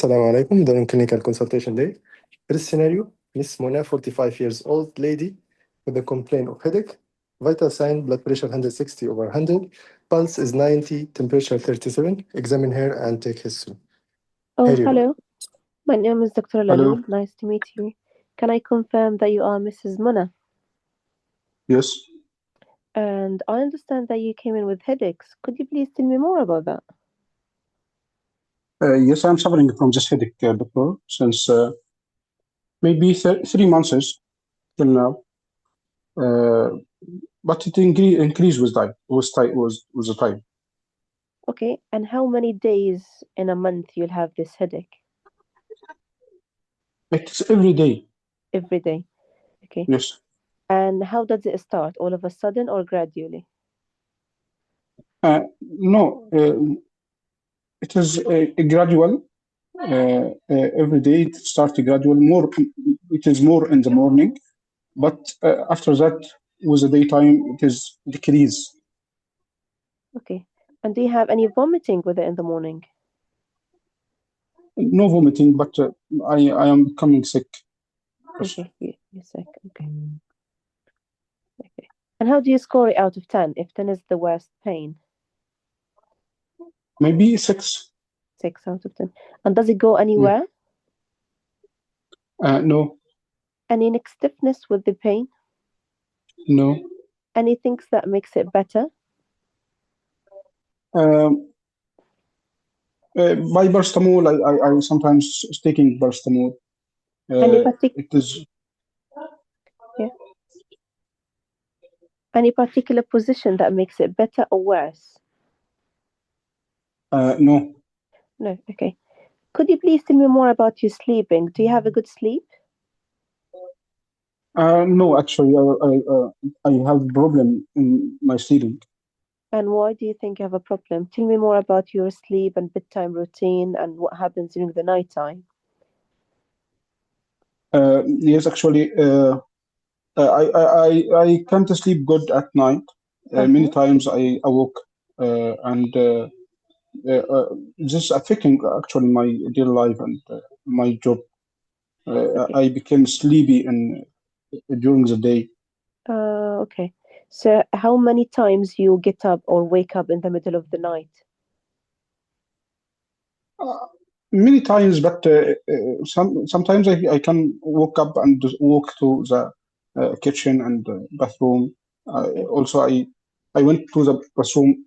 Assalamu alaikum, during clinical consultation day. First scenario, Miss Mona, 45 years old lady with a complaint of headache. Vital sign, blood pressure 160 over 100. Pulse is 90, temperature 37. Examine her and take history. Oh, Here you go. hello. My name is Dr. Hello. Lalul. Nice to meet you. Can I confirm that you are Mrs. Mona? Yes. And I understand that you came in with headaches. Could you please tell me more about that? Yes, I'm suffering from this headache, doctor, since maybe 3 months till now. But it increased with time. With the time. Okay, and how many days in a month you'll have this headache? It's every day. Every day. Okay. Yes. And how does it start? All of a sudden or gradually? No, it is a gradual. Every day it starts gradual. It is more in the morning, but after that, with the daytime, it is decrease. Okay. And do you have any vomiting with it in the morning? No vomiting, but I am becoming sick. Okay, you're sick. Okay. Okay. And how do you score it out of 10 if 10 is the worst pain? Maybe 6. 6 out of 10. And does it go anywhere? No. Any neck stiffness with the pain? No. Anything that makes it better? By paracetamol, I sometimes taking paracetamol. It is. Yeah. Any particular position that makes it better or worse? No. No. Okay. Could you please tell me more about your sleeping? Do you have a good sleep? No, actually, I have a problem in my sleeping. And why do you think you have a problem? Tell me more about your sleep and bedtime routine and what happens during the night time. Yes, actually, I can't sleep good at night. Many times I awoke, and this affecting actually my daily life and my job. Okay. I became sleepy during the day. Okay. So how many times you get up or wake up in the middle of the night? Many times, but sometimes I can wake up and just walk to the kitchen and bathroom. Also, I went to the bathroom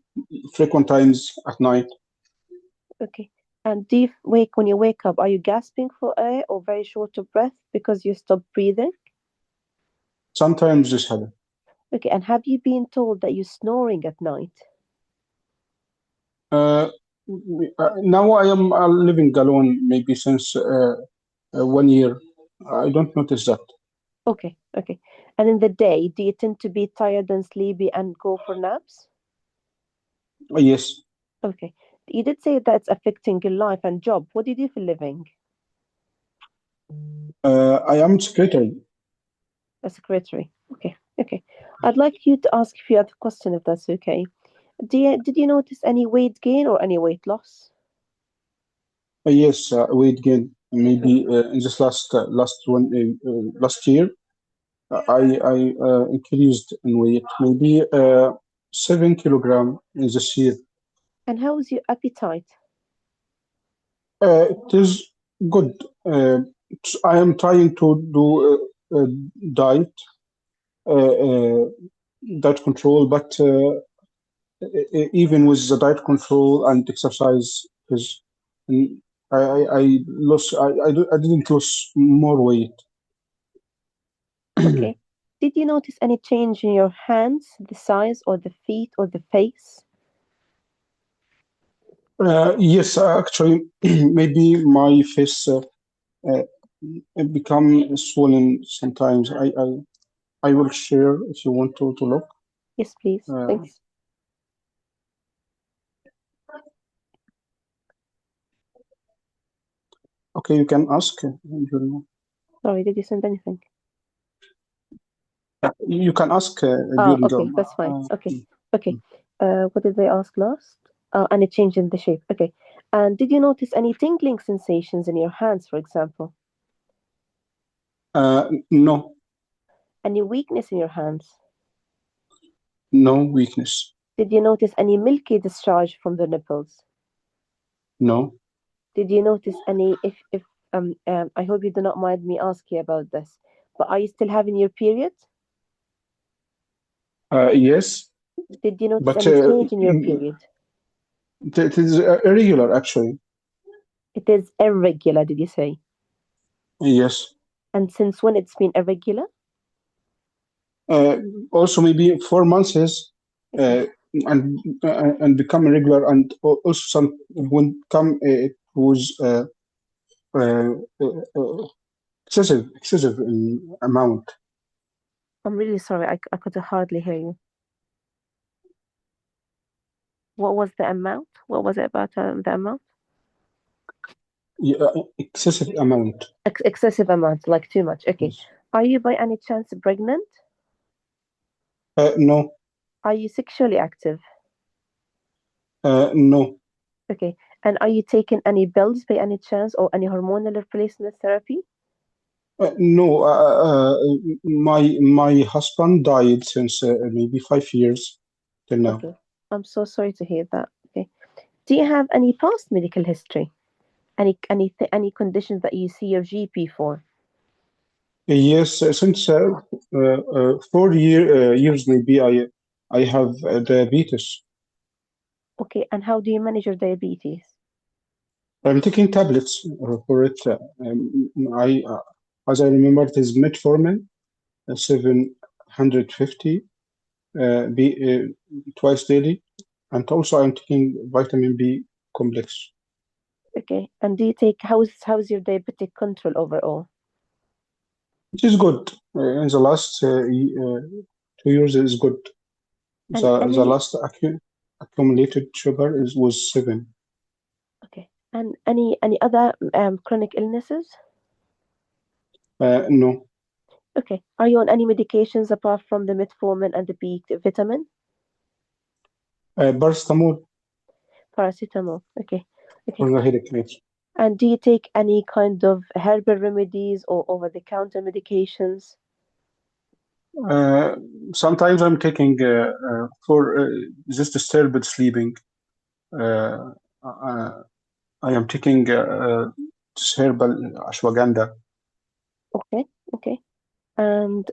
frequent times at night. Okay. And do you when you wake up, are you gasping for air or very short of breath because you stop breathing? Sometimes this happens. Okay. And have you been told that you're snoring at night? Now I am living alone, maybe since 1 year. I don't notice that. Okay. Okay. And in the day, do you tend to be tired and sleepy and go for naps? Yes. Okay. You did say that's affecting your life and job. What do you do for a living? I am secretary. A secretary. Okay. Okay. I'd like you to ask a few other questions if that's okay. Did you notice any weight gain or any weight loss? Yes, weight gain. Maybe in this last year, I increased in weight. Maybe 7 kilogram in this year. And how is your appetite? It is good. I am trying to do a diet, diet control, but even with the diet control and exercise, because I lost. I didn't lose more weight. Okay. Did you notice any change in your hands, the size, or the feet, or the face? Yes, actually, maybe my face become swollen sometimes. I will share if you want to look. Yes, please. Thanks. Okay, you can ask. Sorry, did you send anything? You can ask Oh, okay, that's fine. Okay, okay. What did they ask last? Any change in the shape? Okay. And did you notice any tingling sensations in your hands, for example? No, Any weakness in your hands? no weakness. Did you notice any milky discharge from the nipples? No. Did you notice any, if I hope you do not mind me asking about this, but are you still having your period? Yes, Did you notice but any change in your period? it is irregular actually. It is irregular, did you say? Yes. And since when it's been irregular? Uh, Also maybe 4 months is Okay. and become irregular, and also some when come it was uh, uh, excessive in amount. I'm really sorry, I could hardly hear you. What was the amount? What was it about the amount? Yeah, excessive amount. Excessive amount, like too much. Okay. Yes. Are you by any chance pregnant? No. Are you sexually active? No. Okay. And are you taking any pills by any chance or any hormonal replacement therapy? No. My husband died since maybe 5 years till now. Okay. I'm so sorry to hear that. Okay. Do you have any past medical history? Any conditions that you see your GP for? Yes, since 4 years maybe I have diabetes. Okay. And how do you manage your diabetes? I'm taking tablets for it. I as I remember, it is metformin 750 twice daily, and also I'm taking vitamin B complex. Okay. And do you take how's your diabetic control overall? It is good. In the last 2 years, it is good. And The any last accumulated sugar was 7. okay. And any other chronic illnesses? No. Okay. Are you on any medications apart from the metformin and the B vitamin? Paracetamol Paracetamol. Okay. Okay. for the headache. Yes. And do you take any kind of herbal remedies or over-the-counter medications? Uh, Sometimes I'm taking for just disturbed sleeping. Uh, uh, I am taking herbal ashwagandha. Okay. Okay. And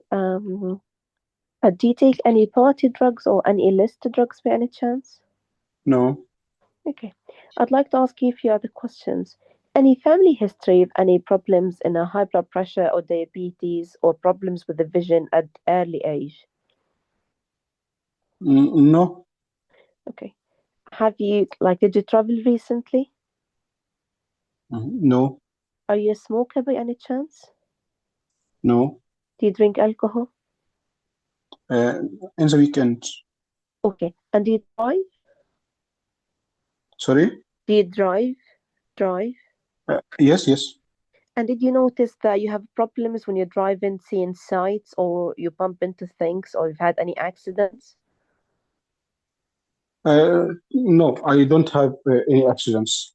do you take any party drugs or any illicit drugs by any chance? No, Okay. I'd like to ask you a few other questions. Any family history of any problems in a high blood pressure or diabetes or problems with the vision at early age? No, Okay. Have you, like, did you travel recently? no, Are you a smoker by any chance? no. Do you drink alcohol? Uh, in the weekend. Okay. And do you drive? Sorry? Do you drive? Drive? Yes, yes. And did you notice that you have problems when you're driving, seeing sights, or you bump into things, or you've had any accidents? No, I don't have any accidents.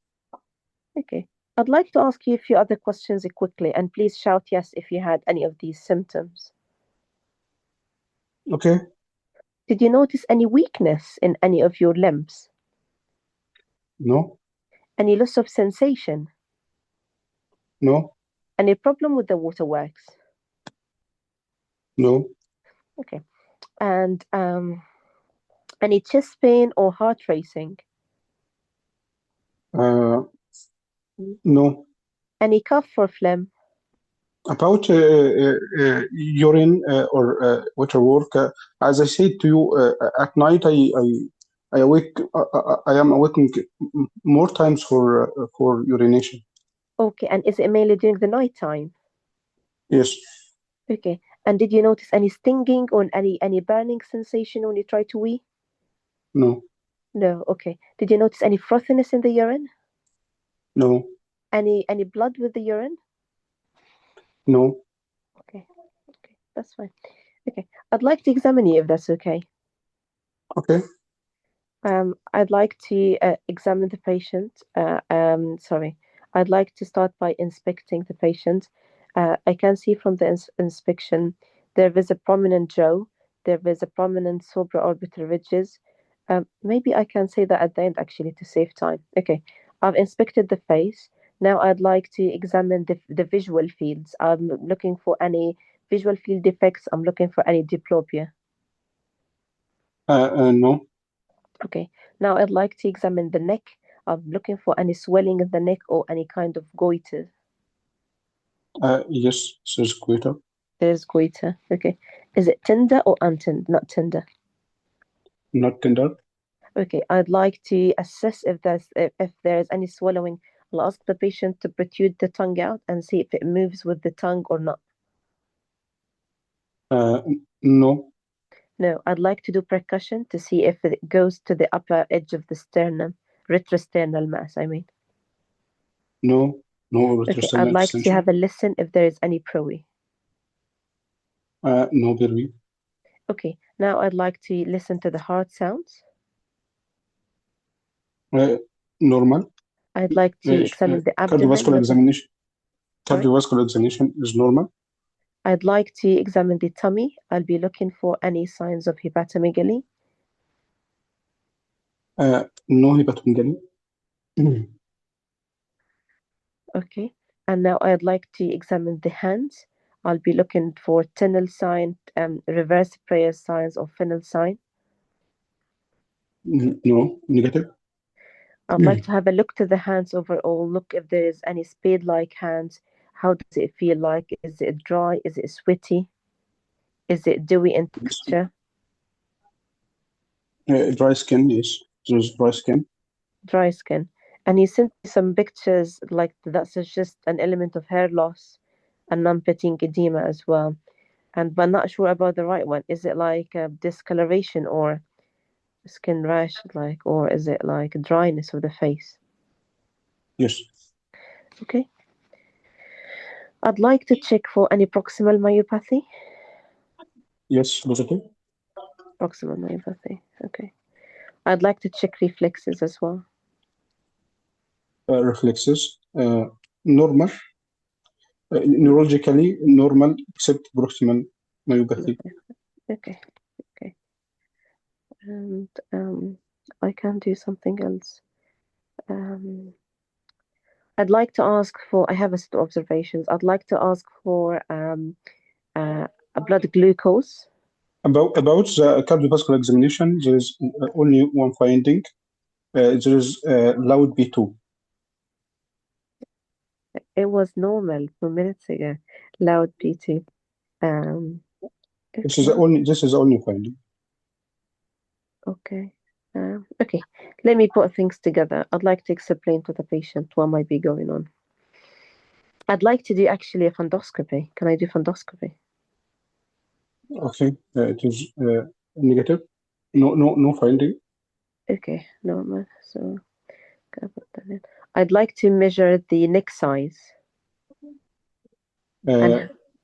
Okay. I'd like to ask you a few other questions quickly, and please shout yes if you had any of these symptoms. Okay? Did you notice any weakness in any of your limbs? No, Any loss of sensation? no, Any problem with the waterworks? no, Okay. And any chest pain or heart racing? uh, no. Any cough or phlegm? About urine or water work, as I said to you, at night I awake. I am awaking more times for urination. Okay. And is it mainly during the night time? Yes. Okay. And did you notice any stinging or any burning sensation when you try to wee? No. No. Okay. Did you notice any frothiness in the urine? No. Any blood with the urine? No. Okay. Okay. That's fine. Okay. I'd like to examine you if that's okay. Okay. I'd like to examine the patient. Sorry, I'd like to start by inspecting the patient. I can see from the inspection there is a prominent jaw, there is a prominent supraorbital ridges. Maybe I can say that at the end actually to save time. Okay, I've inspected the face. Now I'd like to examine the visual fields. I'm looking for any visual field defects. I'm looking for any diplopia. No. Okay, now I'd like to examine the neck. I'm looking for any swelling in the neck or any kind of goiter. Yes, there's goiter. There's goiter. Okay, is it tender or untender? Not tender. Not tender. Okay, I'd like to assess if there's any swallowing. I'll ask the patient to protrude the tongue out and see if it moves with the tongue or not. No. No, I'd like to do percussion to see if it goes to the upper edge of the sternum, retrosternal mass, I mean. No. No Okay, retrosternal I'd like to extension. have a listen if there is any proe. No berry. Okay, now I'd like to listen to the heart sounds. Normal. I'd like to examine the abdomen. Cardiovascular examination. Sorry? Cardiovascular examination is normal. I'd like to examine the tummy. I'll be looking for any signs of hepatomegaly. No hepatomegaly. Okay, and now I'd like to examine the hands. I'll be looking for Tinel sign, reverse prayer signs, or Fennel sign. No, negative. I'd like to have a look to the hands overall, look if there is any spade-like hands. How does it feel like? Is it dry? Is it sweaty? Is it dewy in texture? Dry skin, yes. There's dry skin. Dry skin. And he sent me some pictures like that suggest an element of hair loss and non-pitting edema as well. But not sure about the right one. Is it like a discoloration or skin rash, or is it like dryness of the face? Yes. Okay. I'd like to check for any proximal myopathy. Yes, positive. Proximal myopathy. Okay. I'd like to check reflexes as well. Reflexes. Normal. Neurologically normal except proximal myopathy. Okay. And I can do something else. I'd like to ask for, I have a set of observations. I'd like to ask for a blood glucose. About the cardiovascular examination, there is only one finding. There is loud B2. It was normal 2 minutes ago. Loud PT. This is the only finding. Okay. Okay. Let me put things together. I'd like to explain to the patient what might be going on. I'd like to do actually a fundoscopy. Can I do fundoscopy? Okay. It is negative. No finding. Okay, normal. So I'd like to measure the neck size.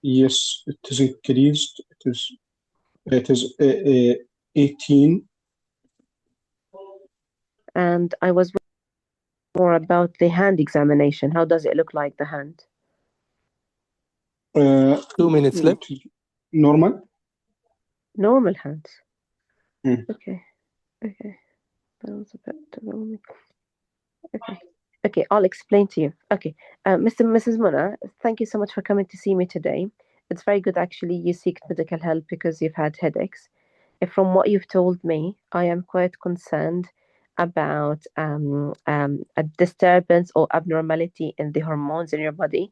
Yes, it is increased. It is 18. And I was more about the hand examination. How does it look like, the hand? 2 minutes left. Normal. Normal hands. Mm. Okay. That was a bit overwhelming. Okay, I'll explain to you. Okay, Mrs. Mona, thank you so much for coming to see me today. It's very good actually you seek medical help because you've had headaches. From what you've told me, I am quite concerned about a disturbance or abnormality in the hormones in your body.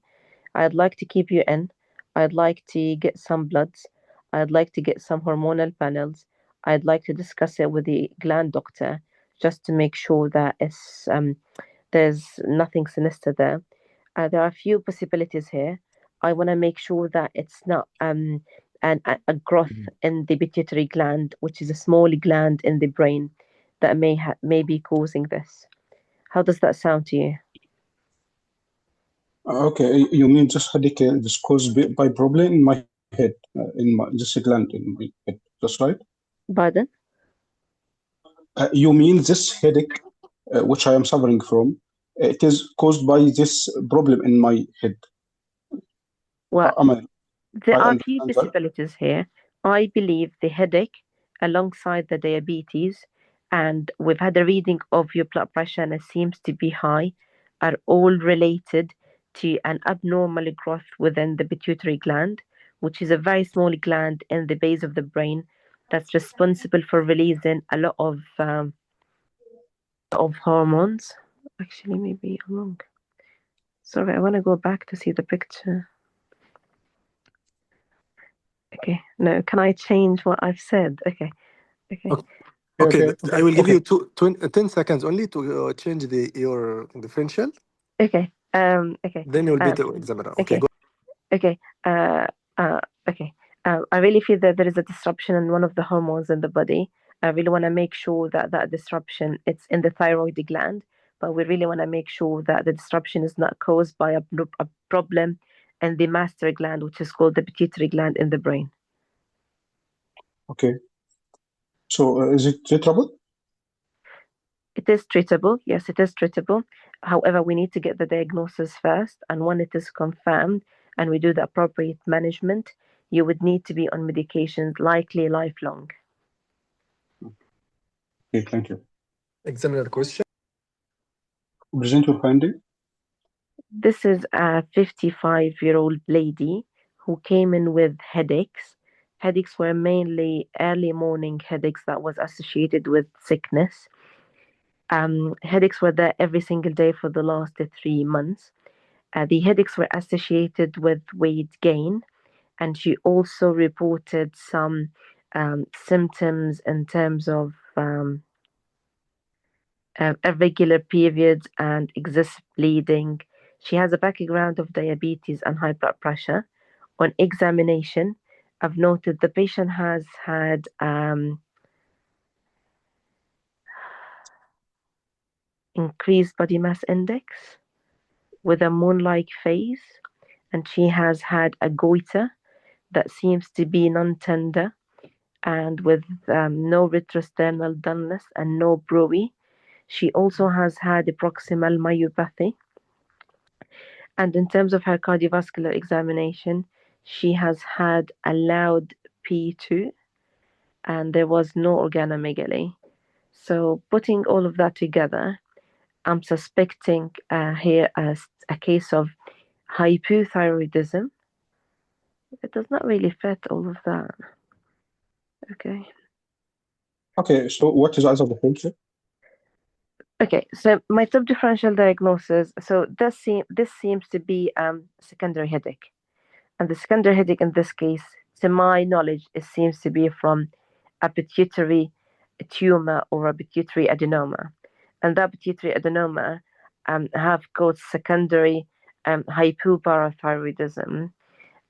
I'd like to keep you in. I'd like to get some bloods. I'd like to get some hormonal panels. I'd like to discuss it with the gland doctor just to make sure that there's nothing sinister there. There are a few possibilities here. I want to make sure that it's not a growth in the pituitary gland, which is a small gland in the brain that may be causing this. How does that sound to you? Okay, you mean this headache is caused by problem in my head, in this gland in my head. That's right? Pardon? You mean this headache, which I am suffering from, it is caused by this problem in my head. Well, Am I there are a few understand that? possibilities here. I believe the headache, alongside the diabetes, and we've had a reading of your blood pressure and it seems to be high, are all related to an abnormal growth within the pituitary gland, which is a very small gland in the base of the brain that's responsible for releasing a lot of hormones. Actually, maybe I'm wrong. Sorry, I want to go back to see the picture. Okay, no, can I change what I've said? Okay. Okay, I will give Okay. you 10 seconds only to change your differential. Okay. Okay. Then you will be the examiner. Okay, Okay. go. Okay. Okay. I really feel that there is a disruption in one of the hormones in the body. I really want to make sure that that disruption it's in the thyroid gland, but we really want to make sure that the disruption is not caused by a problem in the master gland, which is called the pituitary gland in the brain. Okay. So is it treatable? It is treatable. Yes, it is treatable. However, we need to get the diagnosis first. And when it is confirmed and we do the appropriate management, you would need to be on medications, likely lifelong. Okay, thank you. Examiner question. Present your finding. This is a 55-year-old lady who came in with headaches. Headaches were mainly early morning headaches that was associated with sickness. Headaches were there every single day for the last 3 months. The headaches were associated with weight gain, and she also reported some symptoms in terms of irregular periods and excessive bleeding. She has a background of diabetes and high blood pressure. On examination, I've noted the patient has had increased body mass index with a moon-like face, and she has had a goiter that seems to be non-tender and with no retrosternal dullness and no browy. She also has had a proximal myopathy. And in terms of her cardiovascular examination, she has had a loud P2 and there was no organomegaly. So putting all of that together, I'm suspecting here as a case of hypothyroidism. It does not really fit all of that. Okay. Okay, so what is other differential? Okay, so my top differential diagnosis. So this seems to be secondary headache, and the secondary headache in this case, to my knowledge, it seems to be from a pituitary tumor or a pituitary adenoma, and that pituitary adenoma have caused secondary hypoparathyroidism,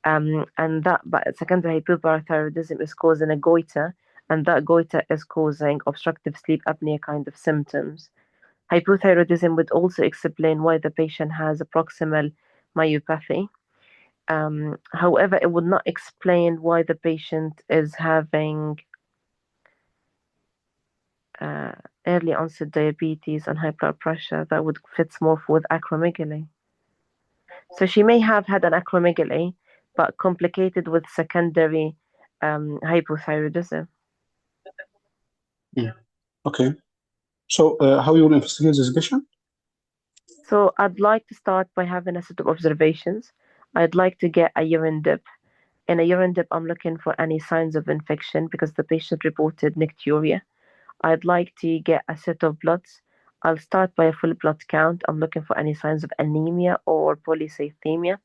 and that secondary hypoparathyroidism is causing a goiter, and that goiter is causing obstructive sleep apnea kind of symptoms. Hypothyroidism would also explain why the patient has a proximal myopathy. However, it would not explain why the patient is having early onset diabetes and high blood pressure. That would fit more with acromegaly. So she may have had an acromegaly, but complicated with secondary hypothyroidism. Okay. So how you will investigate this patient? So I'd like to start by having a set of observations. I'd like to get a urine dip. In a urine dip, I'm looking for any signs of infection because the patient reported nicturia. I'd like to get a set of bloods. I'll start by a full blood count. I'm looking for any signs of anemia or polycythemia.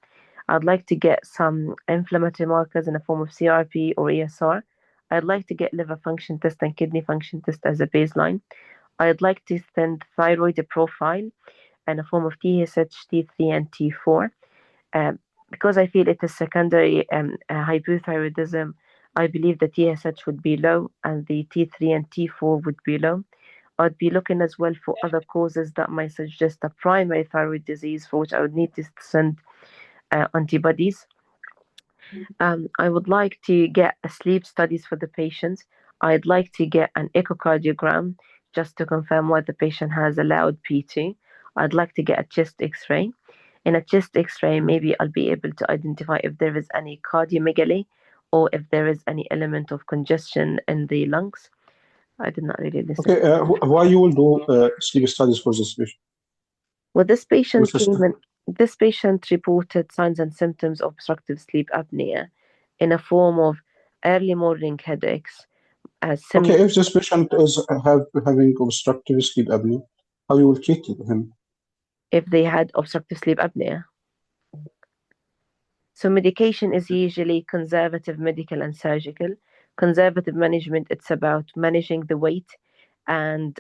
I'd like to get some inflammatory markers in the form of CRP or ESR. I'd like to get liver function test and kidney function test as a baseline. I'd like to send thyroid profile in a form of TSH, T3, and T4. Because I feel it is secondary hypothyroidism, I believe the TSH would be low and the T3 and T4 would be low. I'd be looking as well for other causes that might suggest a primary thyroid disease for which I would need to send antibodies. I would like to get a sleep studies for the patients. I'd like to get an echocardiogram just to confirm whether the patient has a loud PT, I'd like to get a chest X-ray. In a chest X-ray, maybe I'll be able to identify if there is any cardiomegaly or if there is any element of congestion in the lungs. I did not really listen. Okay, why you will do sleep studies for this patient? Well, this patient Which is- came in, this patient reported signs and symptoms of obstructive sleep apnea in a form of early morning headaches. Okay, if this patient is having obstructive sleep apnea, how you will treat him? If they had obstructive sleep apnea. So medication is usually conservative medical and surgical. Conservative management, it's about managing the weight and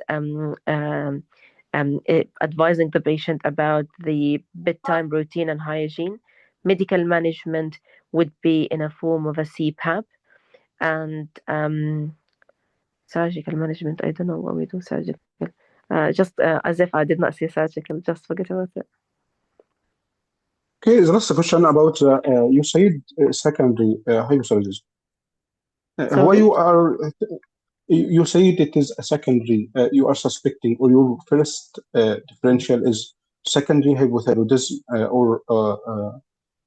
advising the patient about the bedtime routine and hygiene. Medical management would be in a form of a CPAP, and surgical management, I don't know what we do surgical. Just as if I did not say surgical, just forget about it. Okay, the last question about you said secondary hypothyroidism. Why you said it is a secondary, you are suspecting, or your first differential is secondary hypothyroidism or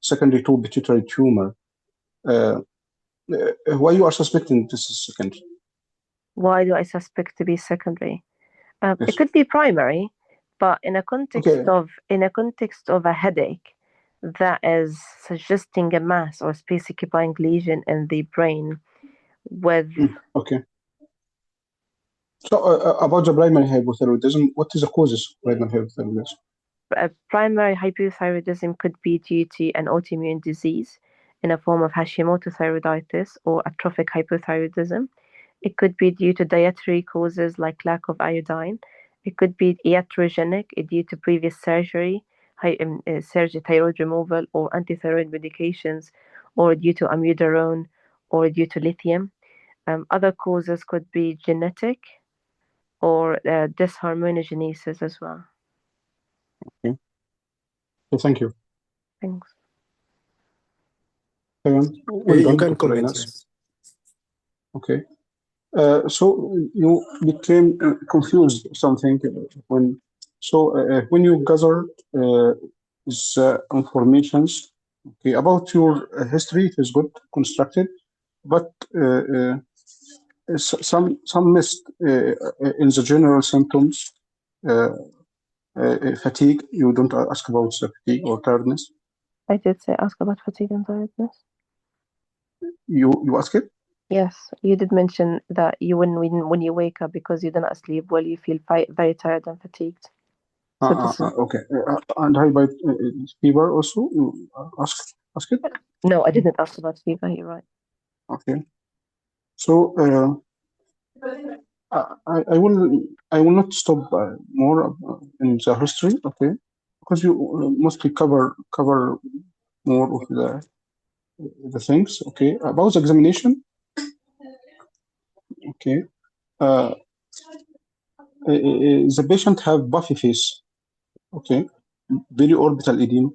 secondary to pituitary tumor. Why you are suspecting this is secondary? Why do I suspect to be secondary? Yes. It could be primary, but in a context of a headache that is suggesting a mass or space occupying lesion in the brain with Okay. So about the primary hypothyroidism, what is the causes of primary hypothyroidism? Primary hypothyroidism could be due to an autoimmune disease in a form of Hashimoto thyroiditis or atrophic hypothyroidism. It could be due to dietary causes like lack of iodine. It could be iatrogenic due to previous surgery, thyroid removal, or antithyroid medications, or due to amiodarone, or due to lithium. Other causes could be genetic or dysharmoniogenesis as well. Okay. So thank you. Thanks. Well You done, can Dr. comment, Inas. yes. Okay. So you became confused something when when you gathered the informations, okay, about your history. It is good constructed, but some missed in the general symptoms. Fatigue. You don't ask about the fatigue or tiredness. I did say ask about fatigue and tiredness. You ask it. Yes, you did mention that you when you wake up because you did not sleep well, you feel very tired and fatigued. So this is Okay. And how about fever also? You ask it. no, I didn't ask about fever. You're right. Okay. So I will not stop more in the history. Okay, because you mostly cover more of the things. Okay, about the examination. Okay. The patient have puffy face. Okay, periorbital edema,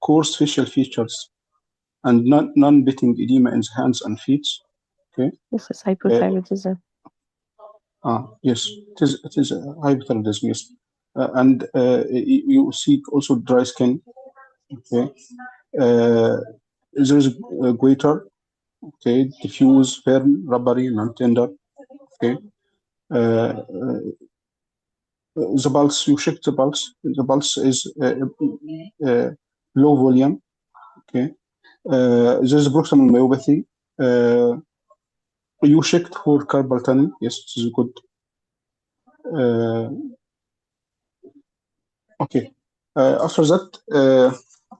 coarse facial features, and non-beating edema in the hands and feet. Okay. This is hypothyroidism. Yes, it is hypothyroidism. Yes, and you see also dry skin. Okay. There is a goiter. Okay, diffuse, firm, rubbery, non-tender. Okay. The pulse, you check the pulse. The pulse is low volume. Okay. There's proximal myopathy. You checked for carpal tunnel. Yes, this is good. Okay. After that,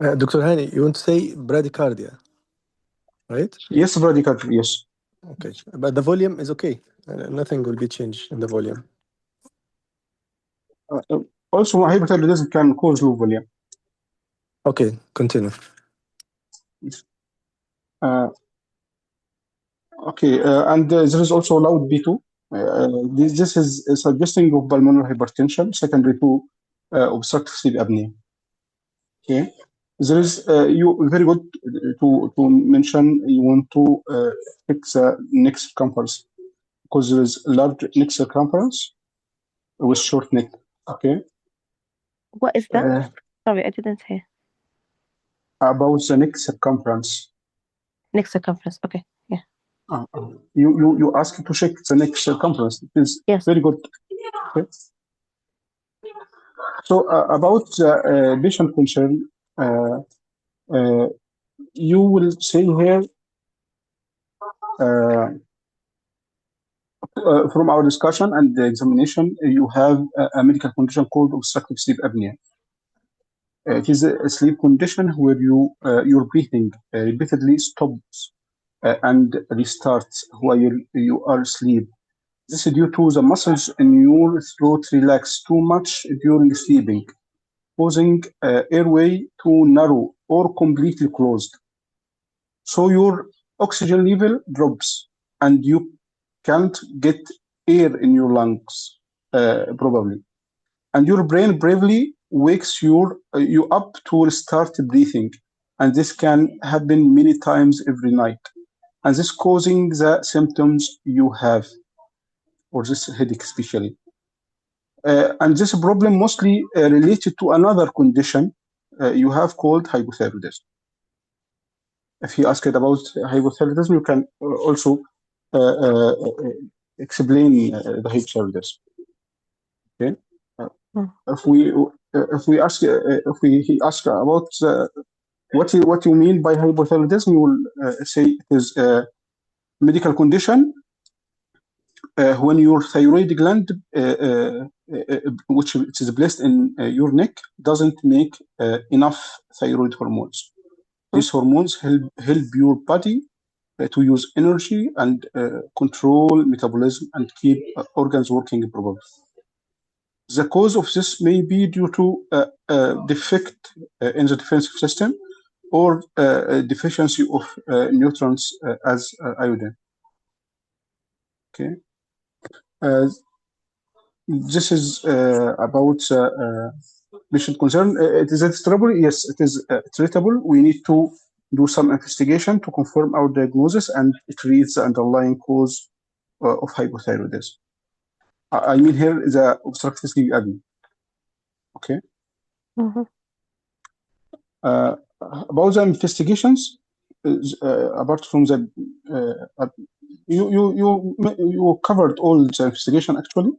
Dr. Hani, you want to say bradycardia, right? yes, bradycardia. Yes. Okay, but the volume is okay. Nothing will be changed in the volume. Also, hypothyroidism can cause low volume. Okay, continue. Okay, and there is also loud B2. This is suggesting of pulmonary hypertension secondary to obstructive sleep apnea. Okay, there is you very good to mention you want to fix the neck circumference because there is large neck circumference. with short neck. Okay. What is that? Sorry, I didn't hear. About the neck circumference. Neck circumference. Okay. Yeah. You asked to check the neck circumference. It is Yes. very good. Okay. So about the patient concern, you will say here from our discussion and the examination, you have a medical condition called obstructive sleep apnea. It is a sleep condition where your breathing repeatedly stops and restarts while you are asleep. This is due to the muscles in your throat relax too much during sleeping, causing airway to narrow or completely closed. So your oxygen level drops and you can't get air in your lungs, probably. And your brain bravely wakes you up to restart breathing. And this can happen many times every night. And this causing the symptoms you have, or this headache especially. And this problem mostly related to another condition you have called hypothyroidism. If he asked about hypothyroidism, you can also explain the hypothyroidism. Okay. If he ask about what you mean by hypothyroidism, you will say it is a medical condition when your thyroid gland, which is placed in your neck, doesn't make enough thyroid hormones. These hormones help your body to use energy and control metabolism and keep organs working properly. The cause of this may be due to defect in the defensive system or deficiency of nutrients as iodine. Okay. This is about patient concern. It is treatable. Yes, it is treatable. We need to do some investigation to confirm our diagnosis and treat the underlying cause of hypothyroidism. I mean here the obstructive sleep apnea. Okay. Mm-hmm. About the investigations, apart from the you covered all the investigation actually.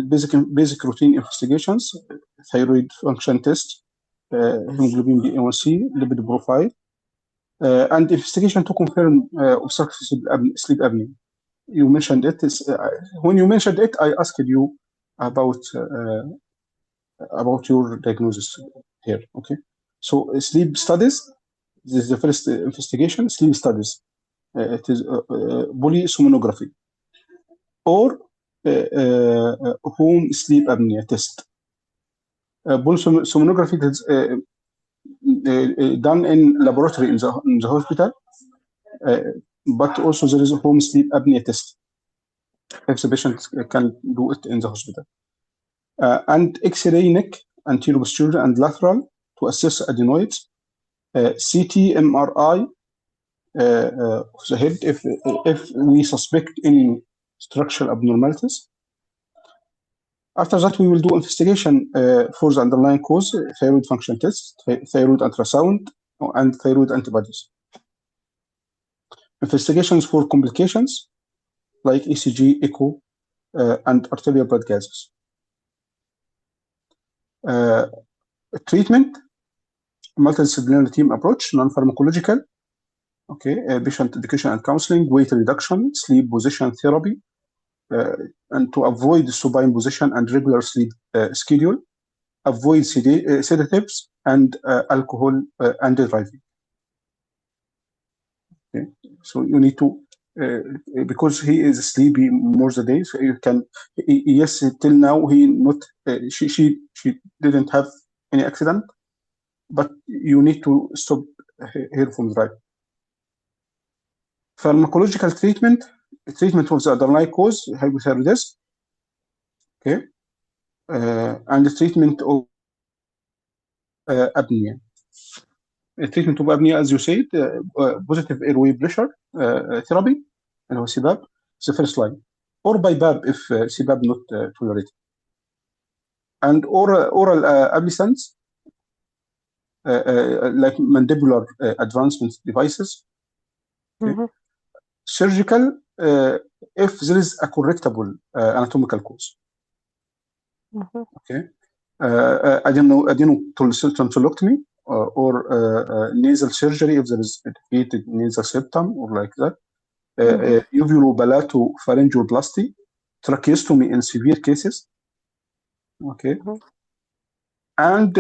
Basic routine investigations, thyroid function test, hemoglobin B1C, lipid profile, and investigation to confirm obstructive sleep apnea. You mentioned it. When you mentioned it, I asked you about your diagnosis here. Okay, so sleep studies. This is the first investigation. Sleep studies. It is polysomnography or home sleep apnea test. Polysomnography is done in laboratory in the hospital, but also there is a home sleep apnea test if the patient can do it in the hospital. And X-ray neck, anterior, posterior, and lateral to assess adenoids. CT, MRI of the head if we suspect any structural abnormalities. After that, we will do investigation for the underlying cause, thyroid function test, thyroid ultrasound, and thyroid antibodies. Investigations for complications like ECG, echo, and arterial blood gases. Treatment, multidisciplinary team approach, non-pharmacological. Okay, patient education and counseling, weight reduction, sleep position therapy, and to avoid supine position and regular sleep schedule, avoid sedatives and alcohol and driving. Okay, so you need to because he is sleepy more the day, so you can. Yes, till now he not she didn't have any accident, but you need to stop her from driving. Pharmacological treatment of the underlying cause, hypothyroidism. Okay, and the treatment of apnea. Treatment of apnea, as you said, positive airway pressure therapy, and CPAP, is the first line. or by BAB if CBAB not tolerated. And oral ablations, like mandibular advancement devices. Okay. Mhm. Surgical, if there is a correctable anatomical cause. Mhm. Okay. Adenotonsillectomy or nasal surgery if there is a defeated nasal septum or like that. Uvulopalato-pharyngoplasty, tracheostomy in severe cases. Okay. Mhm. And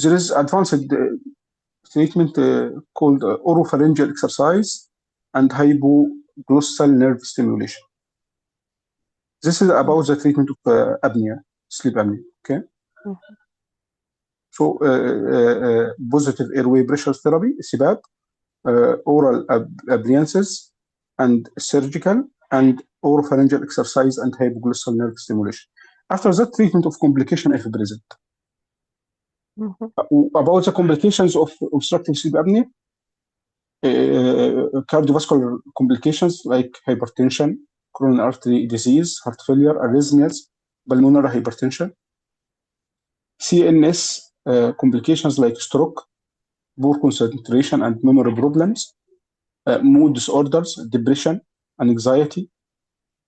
there is advanced treatment called oropharyngeal exercise and hypoglossal nerve stimulation. This is about the treatment of apnea, sleep apnea. Okay. Mhm. So positive airway pressure therapy, CPAP, oral appliances, and surgical, and oropharyngeal exercise and hypoglossal nerve stimulation. After that, treatment of complication if present. Mhm. About the complications of obstructive sleep apnea, cardiovascular complications like hypertension, coronary artery disease, heart failure, arrhythmias, pulmonary hypertension. CNS complications like stroke, poor concentration and memory problems, mood disorders, depression, anxiety,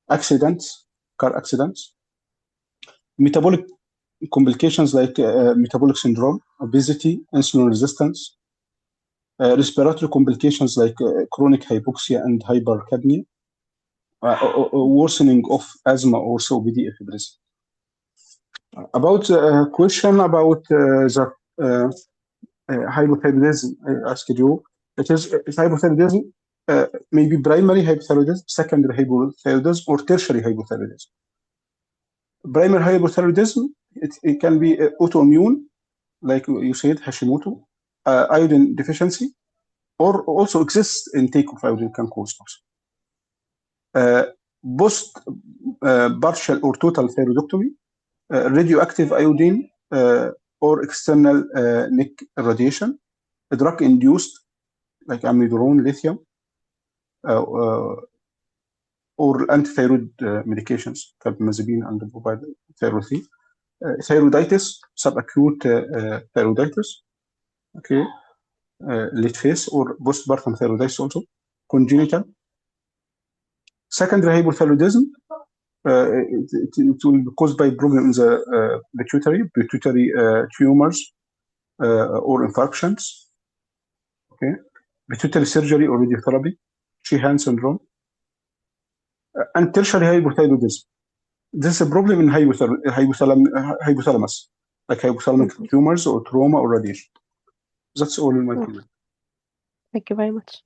accidents, car accidents, metabolic complications like metabolic syndrome, obesity, insulin resistance, respiratory complications like chronic hypoxia and hypercapnia, worsening of asthma or COPD if present. About the question about the hypothyroidism, I asked you, it is hypothyroidism, maybe primary hypothyroidism, secondary hypothyroidism, or tertiary hypothyroidism. Primary hypothyroidism, it can be autoimmune, like you said, Hashimoto, iodine deficiency, or also exists intake of iodine can cause also. Post partial or total thyroidectomy, radioactive iodine or external neck irradiation, drug induced like amiodarone, lithium, or antithyroid medications, carbamazepine and thyroid 3. Thyroiditis, subacute thyroiditis, okay, late phase or postpartum thyroiditis also, congenital. Secondary hypothyroidism, it will be caused by problem in the pituitary tumors or infarctions, okay, pituitary surgery or radiotherapy, Sheehan syndrome, and tertiary hypothyroidism. This is a problem in hypothalamus, like hypothalamic Mhm. tumors or trauma or radiation. That's all in my Mhm. comment. Thank you very much.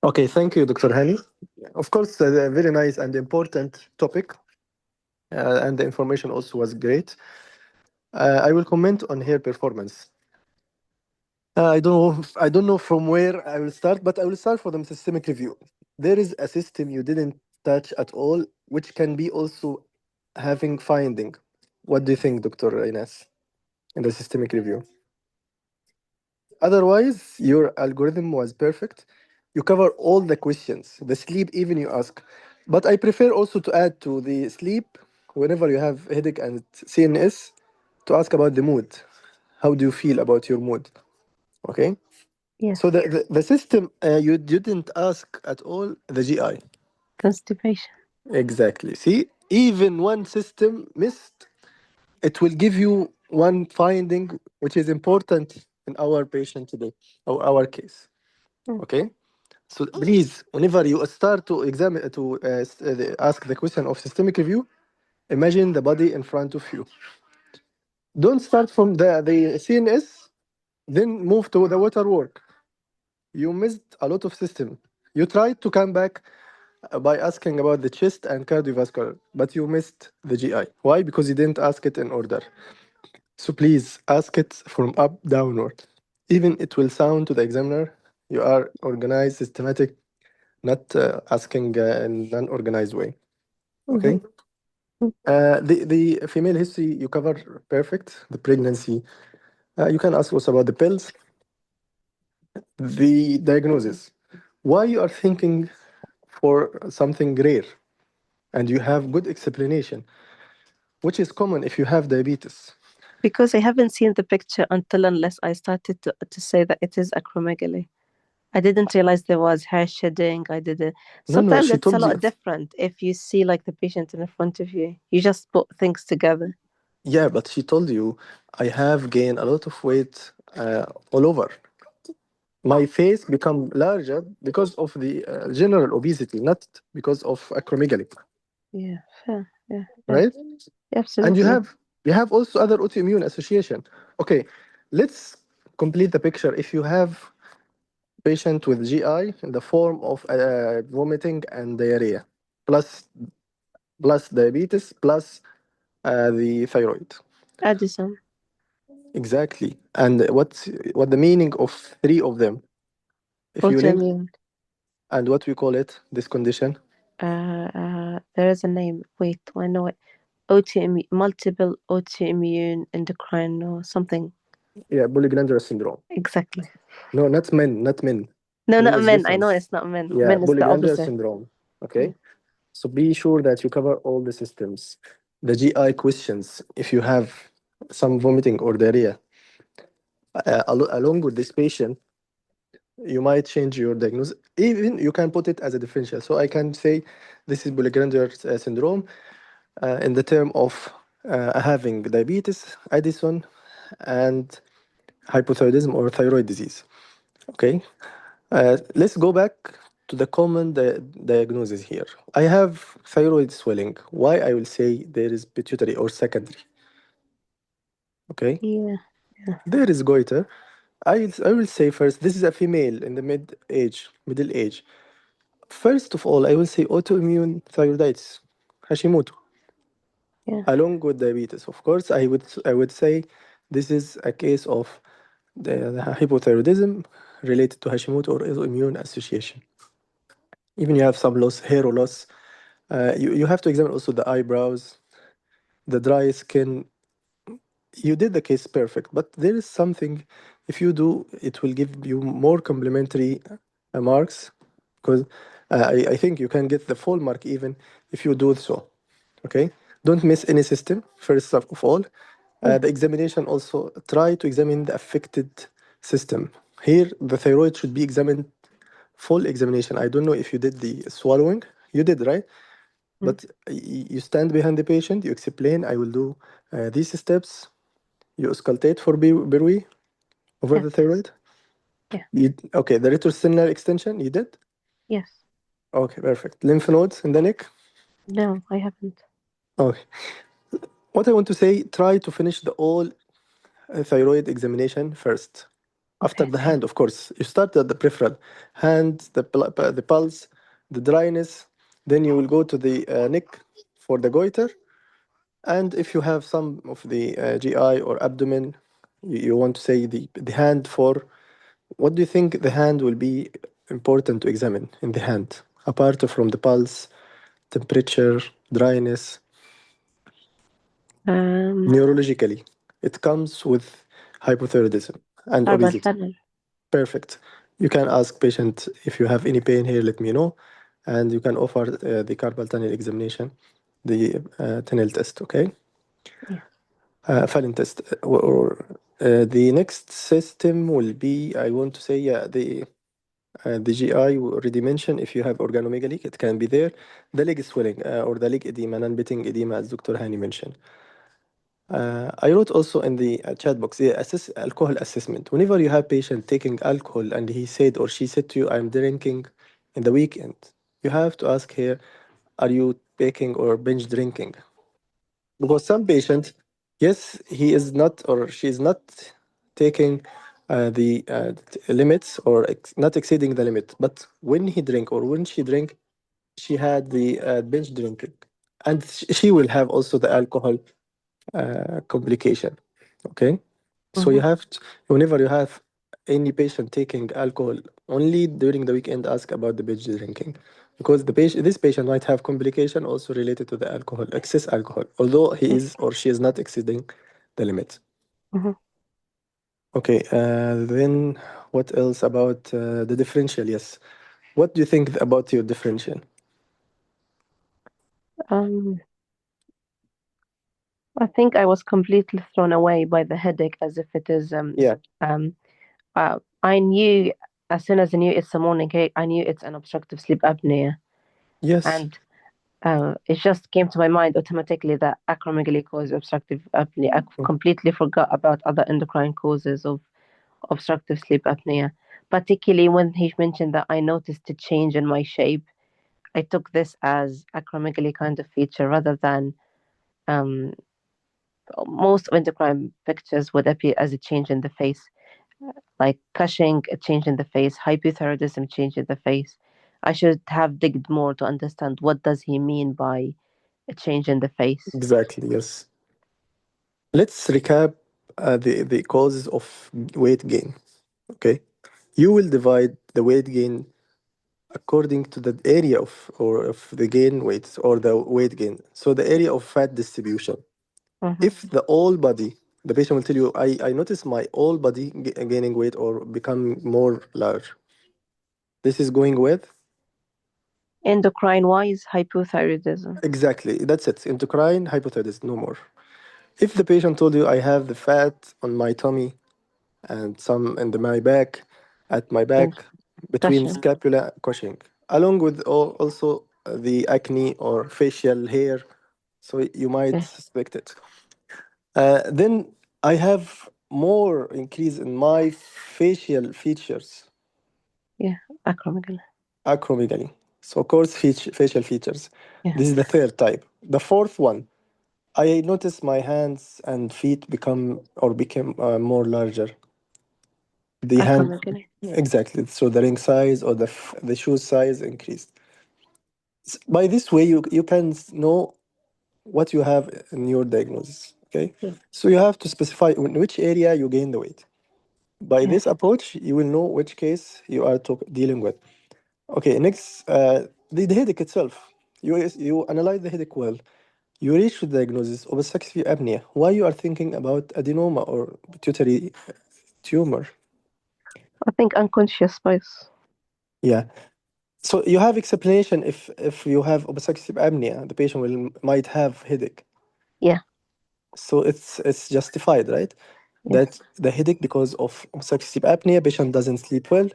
Okay, thank you, Dr. Hani. Of course, a very nice and important topic, and the information also was great. I will comment on her performance. I don't know from where I will start, but I will start from the systemic review. There is a system you didn't touch at all, which can be also having finding. What do you think, Dr. Ines, in the systemic review? Otherwise, your algorithm was perfect. You cover all the questions, the sleep even you ask. But I prefer also to add to the sleep, whenever you have headache and CNS, to ask about the mood. How do you feel about your mood? Okay. Yes. So the system, you didn't ask at all the GI. Constipation. Exactly. See, even one system missed, it will give you one finding which is important in our patient today, or our case. Mm. Okay. So please, whenever you start to examine ask the question of systemic review, imagine the body in front of you. Don't start from the CNS, then move to the water work. You missed a lot of system. You tried to come back by asking about the chest and cardiovascular, but you missed the GI. Why? Because you didn't ask it in order. So please ask it from up downward. Even it will sound to the examiner you are organized, systematic, not asking in an unorganized way. Okay. Mhm. Mm. The female history you cover perfect. The pregnancy. You can ask also about the pills. The diagnosis. Why you are thinking for something rare, and you have good explanation, which is common if you have diabetes. Because I haven't seen the picture unless I started to say that it is acromegaly. I didn't realize there was hair shedding. I didn't. No, Sometimes she it's a told you. lot different if you see like the patient in front of you. You just put things together. Yeah, but she told you I have gained a lot of weight all over. My face become larger because of the general obesity, not because of acromegaly, Yeah, fair. Yeah, yeah, right? And absolutely. you have also other autoimmune association. Okay, let's complete the picture. If you have patient with GI in the form of vomiting and diarrhea, plus diabetes, plus the thyroid. Addison. Exactly. And what the meaning of three of them? If you link, Autoimmune. and what we call it, this condition? There is a name. Wait, I know it. Autoimmune, multiple autoimmune endocrine or something. Yeah, polyglandular syndrome. Exactly. No, not men, not men. No, Men not is men. I know different. it's not men. Yeah, Men is the polyglandular opposite. syndrome. Yeah. Okay. So be sure that you cover all the systems. The GI questions, if you have some vomiting or diarrhea, along with this patient, you might change your diagnosis. Even you can put it as a differential. So I can say this is polyglandular syndrome in the term of having diabetes, Addison, and hypothyroidism or thyroid disease. Okay. Let's go back to the common diagnosis here. I have thyroid swelling. Why I will say there is pituitary or secondary. Okay. Yeah. There is goiter. I will say first, this is a female in the middle age. First of all, I will say autoimmune thyroiditis, Hashimoto, Yeah. along with diabetes. Of course, I would say this is a case of the hypothyroidism related to Hashimoto or autoimmune association. Even you have some loss, hair loss. You have to examine also the eyebrows, the dry skin. You did the case perfect, but there is something, if you do, it will give you more complementary marks because I think you can get the full mark even if you do so. Okay, don't miss any system, first of all. Yeah. The examination also try to examine the affected system. Here, the thyroid should be examined full examination. I don't know if you did the swallowing. You did, right? Mm. But you stand behind the patient, you explain, I will do these steps. You auscultate for Berwi over Yeah. the thyroid. Yeah. Okay, the retrosternal extension, you did? Yes. Okay, perfect. Lymph nodes in the neck? No, I haven't. Okay. What I want to say, try to finish the all thyroid examination first. After Okay. the hand, of course. You start at the peripheral. Hand, the pulse, the dryness. Then you will go to the neck for the goiter. And if you have some of the GI or abdomen, you want to say the hand for what do you think the hand will be important to examine in the hand, apart from the pulse, temperature, dryness, Um, neurologically? It comes with hypothyroidism and Carpal obesity. tunnel. Perfect. You can ask patient if you have any pain here, let me know, and you can offer the carpal tunnel examination, the tunnel test. Okay. Yeah. Fallon test. The next system will be, I want to say, yeah, the GI we already mentioned. If you have organomegaly, it can be there. The leg swelling or the leg edema, non-beating edema, as Dr. Hani mentioned. I wrote also in the chat box, the alcohol assessment. Whenever you have patient taking alcohol and he said or she said to you, I'm drinking in the weekend, you have to ask her, are you taking or binge drinking? Because some patient, yes, he is not or she is not taking the limits or not exceeding the limit. But when he drink or when she drink, she had the binge drinking, and she will have also the alcohol complication. Okay, so you Mm-hmm. have to, whenever you have any patient taking alcohol only during the weekend, ask about the binge drinking because this patient might have complication also related to the alcohol, excess alcohol, although he Yeah. is or she is not exceeding the limit. Mm-hmm. Okay, then what else about the differential? Yes, what do you think about your differential? Um, I think I was completely thrown away by the headache as if it is Yeah. um I knew as soon as I knew it's a morning headache, I knew it's an obstructive sleep apnea. Yes. And it just came to my mind automatically that acromegaly causes obstructive apnea. I completely forgot about other endocrine causes of obstructive sleep apnea, particularly when he mentioned that I noticed a change in my shape. I took this as acromegaly kind of feature rather than um, most endocrine pictures would appear as a change in the face, like Cushing, a change in the face, hypothyroidism, change in the face. I should have digged more to understand what does he mean by a change in the face. Exactly. Yes. Let's recap the causes of weight gain. Okay. You will divide the weight gain according to the area of the gain weight or the weight gain. So the area of fat distribution. Mm-hmm. If the all body, the patient will tell you, I notice my all body gaining weight or become more large. This is going with Endocrine wise, hypothyroidism. exactly. That's it. Endocrine hypothyroidism, no more. If the patient told you I have the fat on my tummy and some in my back, at my Yes. back, between Cushing. scapula, Cushing, along with also the acne or facial hair, so you might Yeah. suspect it. Then I have more increase in my facial features, Yeah. Acromegaly. acromegaly. So coarse facial features. Yeah. This is the third type. The fourth one, I notice my hands and feet became more larger. The hand Acromegaly. exactly. So the ring size or the shoe size increased. By this way, you can know what you have in your diagnosis. Okay, Yeah. so you have to specify in which area you gain the weight. By Yeah. this approach, you will know which case you are dealing with. Okay, next, the headache itself. You analyze the headache well. You reach the diagnosis of obstructive apnea. Why you are thinking about adenoma or pituitary tumor? I think unconscious bias. Yeah. So you have explanation if you have obstructive apnea, the patient will might have headache. Yeah. So it's justified, right? Yeah. That the headache because of obstructive apnea, patient doesn't sleep well,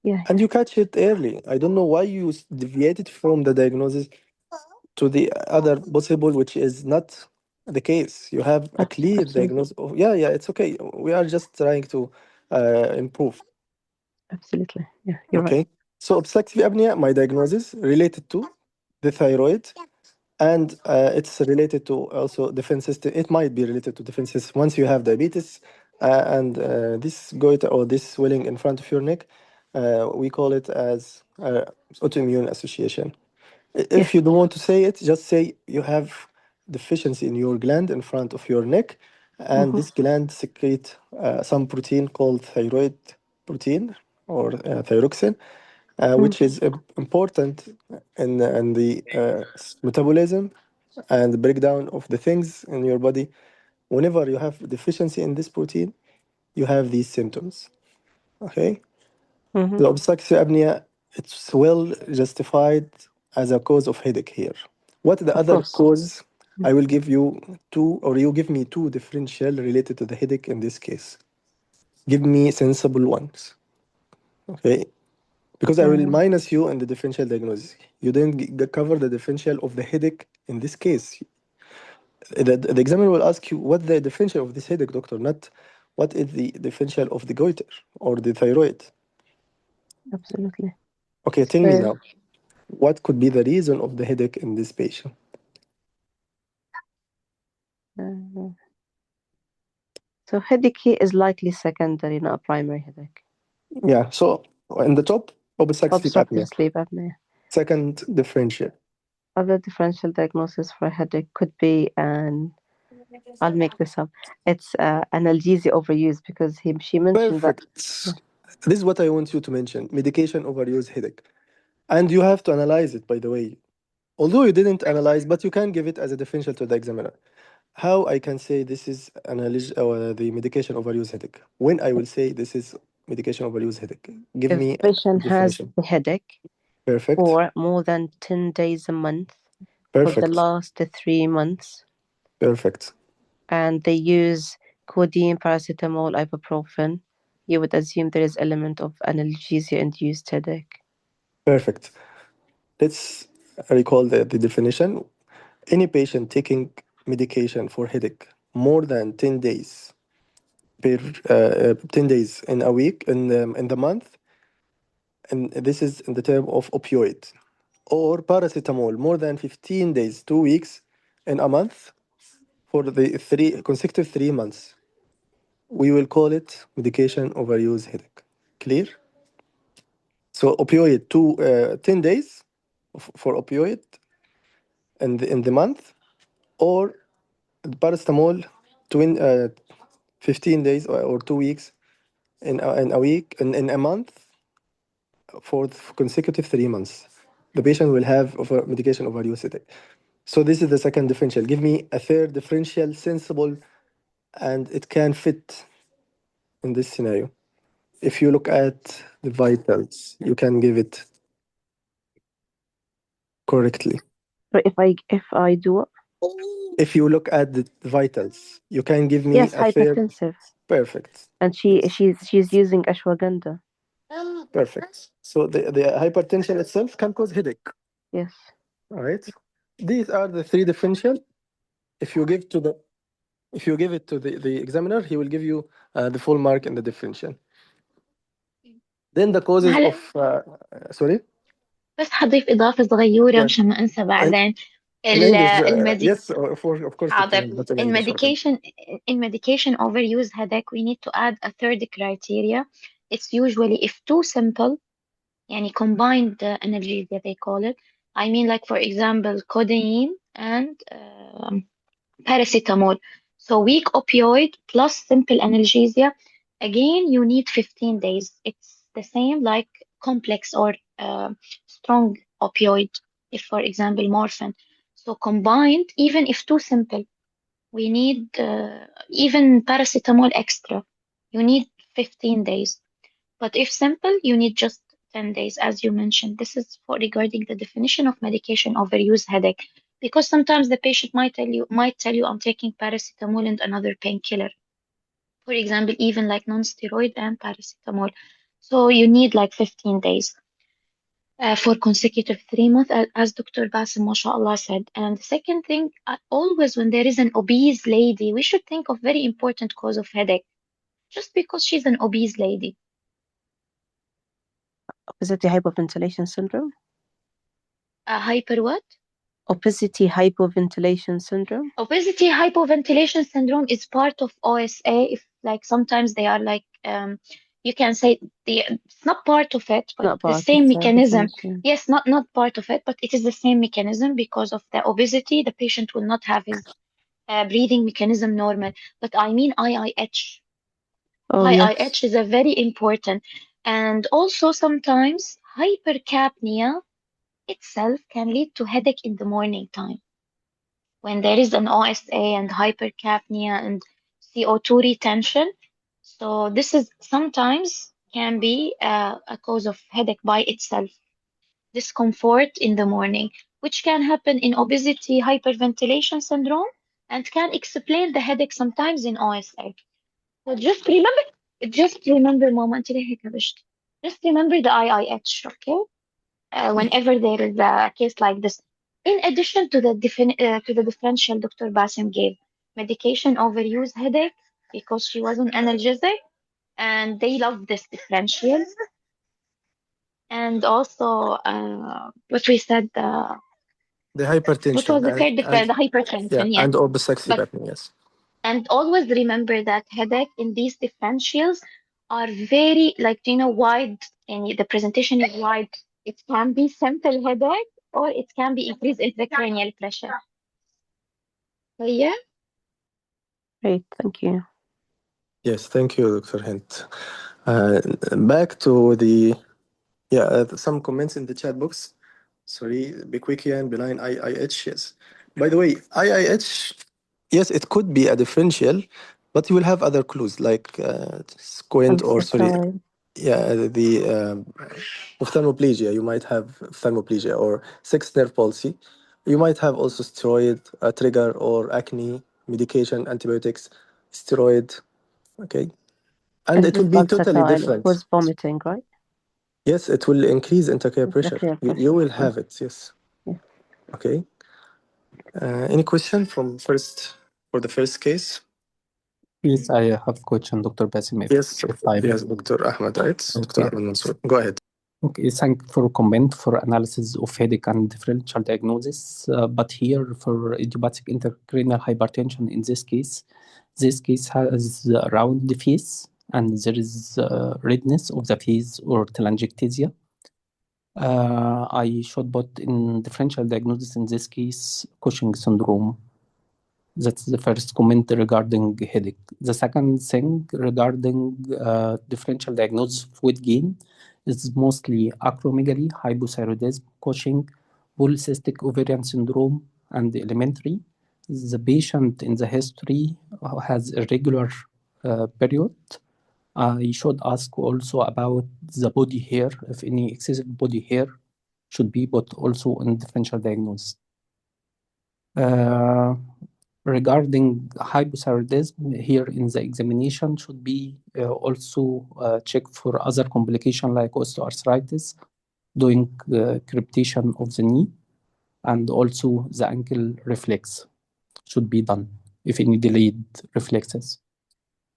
Yeah. and you catch it early. I don't know why you deviated from the diagnosis to the other possible, which is not the case. You have a clear Absolutely. diagnosis. Of, yeah, it's okay. We are just trying to improve. Absolutely. Yeah. You're right. Okay. So obstructive apnea, my diagnosis related to the thyroid, and it's related to also defense system. It might be related to defense system. Once you have diabetes and this goiter or this swelling in front of your neck, we call it as autoimmune association. Yeah. If you don't want to say it, just say you have deficiency in your gland in front of your neck, and Mm-hmm. this gland secrete some protein called thyroid protein or thyroxine, Mm. which is important in the metabolism and breakdown of the things in your body. Whenever you have deficiency in this protein, you have these symptoms. Okay, Mm-hmm. the obstructive apnea, it's well justified as a cause of headache here. What the Of other course. cause? Mm. I will give you two, or you give me two differential related to the headache in this case. Give me sensible ones. Okay, because I will Uh, minus you in the differential diagnosis. You didn't cover the differential of the headache in this case. The examiner will ask you what the differential of this headache, doctor, not what is the differential of the goiter or the thyroid. absolutely. Okay, tell me So, now, what could be the reason of the headache in this patient? uh, so headache is likely secondary, not a primary headache. Yeah, so in the top, obstructive sleep Obstructive apnea. sleep apnea. Second differential. Other differential diagnosis for headache could be an, I'll make this up. It's analgesia overuse because she mentioned that. Perfect. Yeah. This is what I want you to mention. Medication overuse headache. And you have to analyze it, by the way. Although you didn't analyze, but you can give it as a differential to the examiner. How I can say this is the medication overuse headache? When I will say this is medication overuse headache? Give If me a patient has definition. the headache Perfect. for more than 10 days a month for the Perfect. last 3 months, Perfect. and they use codeine, paracetamol, ibuprofen, you would assume there is element of analgesia-induced headache. Perfect. Let's recall the definition. Any patient taking medication for headache more than 10 days per 10 days in a week in the month, and this is in the term of opioid, or paracetamol more than 15 days, 2 weeks in a month for the three consecutive 3 months, we will call it medication overuse headache. Clear? So opioid 10 days for opioid in the month, or paracetamol 15 days or 2 weeks in a week in a month for consecutive 3 months. The patient will have medication overuse headache. So this is the second differential. Give me a third differential, sensible, and it can fit in this scenario. If you look at the vitals, you can give it correctly. But if I do, If you look at the vitals, you can give me yes, a third. hypertensive, Perfect. and Yes. she's using ashwagandha. Perfect. So the hypertension itself can cause headache. Yes. All right. These are the three differential. If you give to the if you give it to the examiner, he will give you the full mark in the differential. Then the causes هلا of sorry. بس حضيف إضافة صغيرة Yeah. مشان ما أنسى بعدين. In English, الميدي yes, of course, حاضر. Dr. But in In English, okay. medication overuse headache, we need to add a third criteria. It's usually if too simple, يعني combined analgesia they call it. I mean, like for example, codeine and paracetamol. So weak opioid plus simple analgesia. Again, you need 15 days. It's the same like complex or strong opioid, if for example, morphine. So combined, even if too simple, we need even paracetamol extra. You need 15 days. But if simple, you need just 10 days, as you mentioned. This is for regarding the definition of medication overuse headache. Because sometimes the patient might tell you I'm taking paracetamol and another painkiller. For example, even like non-steroid and paracetamol. So you need like 15 days for consecutive 3 months, as Dr. Basim, mashallah, said. And the second thing, always when there is an obese lady, we should think of very important cause of headache. Just because she's an obese lady. Obesity hypoventilation syndrome. Hyper what? Obesity hypoventilation syndrome. Obesity hypoventilation syndrome is part of OSA. If like sometimes they are like you can say it's not part of it, but Not the part. same It's mechanism. different. Yes, not part of it, but it is the same mechanism because of the obesity. The patient will not have his breathing mechanism normal. But I mean IIH. Oh yes. IIH is a very important, and also sometimes hypercapnia itself can lead to headache in the morning time when there is an OSA and hypercapnia and CO2 retention. So this is sometimes can be a cause of headache by itself, discomfort in the morning, which can happen in obesity hyperventilation syndrome and can explain the headache sometimes in OSA. So just remember ماما انت ليه هيك هبشت. Just remember the IIH, okay? Whenever there is a case like this. In addition to the differential Dr. Basim gave, medication overuse headache because she was an analgesic, and they love this differential. And also, what we said, The what hypertension was the third difference? The yeah, hypertension, yes. and obsessive But apnea, yes. and always remember that headache in these differentials are very wide, and the presentation is wide. It can be simple headache or it can be increased intracranial pressure. So yeah, Great. Thank you. Yes, thank you, Dr. Hint. Back to the some comments in the chat box. Sorry, Bequikian, benign IIH, yes. By the way, IIH, yes, it could be a differential, but you will have other clues like squint or sorry, Pulsatile. yeah, the ophthalmoplegia. You might have ophthalmoplegia or sixth nerve palsy. You might have also steroid trigger or acne medication, antibiotics, steroid. Okay, and Is it this will be totally pulsatile? It different. was vomiting, right? Yes, it will increase intracranial pressure. Intracranial You pressure. will have it. Yes. Yeah. Okay. Any question for the first case? Yes, I have question, Dr. Basim. Yes, If time. yes, Dr. Ahmed, right? Dr. Okay. Ahmed Mansour. Go ahead. Okay, thank you for comment for analysis of headache and differential diagnosis. But here for idiopathic intracranial hypertension, in this case has a round face and there is redness of the face or telangiectasia. I should put in differential diagnosis in this case Cushing syndrome. That's the first comment regarding headache. The second thing regarding differential diagnosis of weight gain is mostly acromegaly, hypothyroidism, Cushing, polycystic ovarian syndrome, and elementary. The patient in the history has irregular period. You should ask also about the body hair, if any excessive body hair should be put also in differential diagnosis. Regarding hypothyroidism, here in the examination should be also check for other complication like osteoarthritis, doing crepitation of the knee, and also the ankle reflex should be done if any delayed reflexes.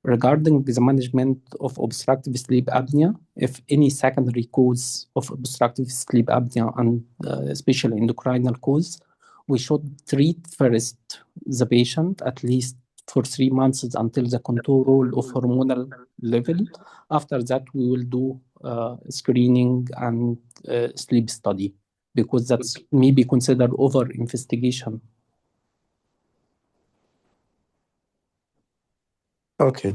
Regarding the management of obstructive sleep apnea, if any secondary cause of obstructive sleep apnea and especially endocrinal cause, we should treat first the patient at least for 3 months until the control of hormonal level. After that, we will do screening and sleep study because that's maybe considered over investigation. Okay.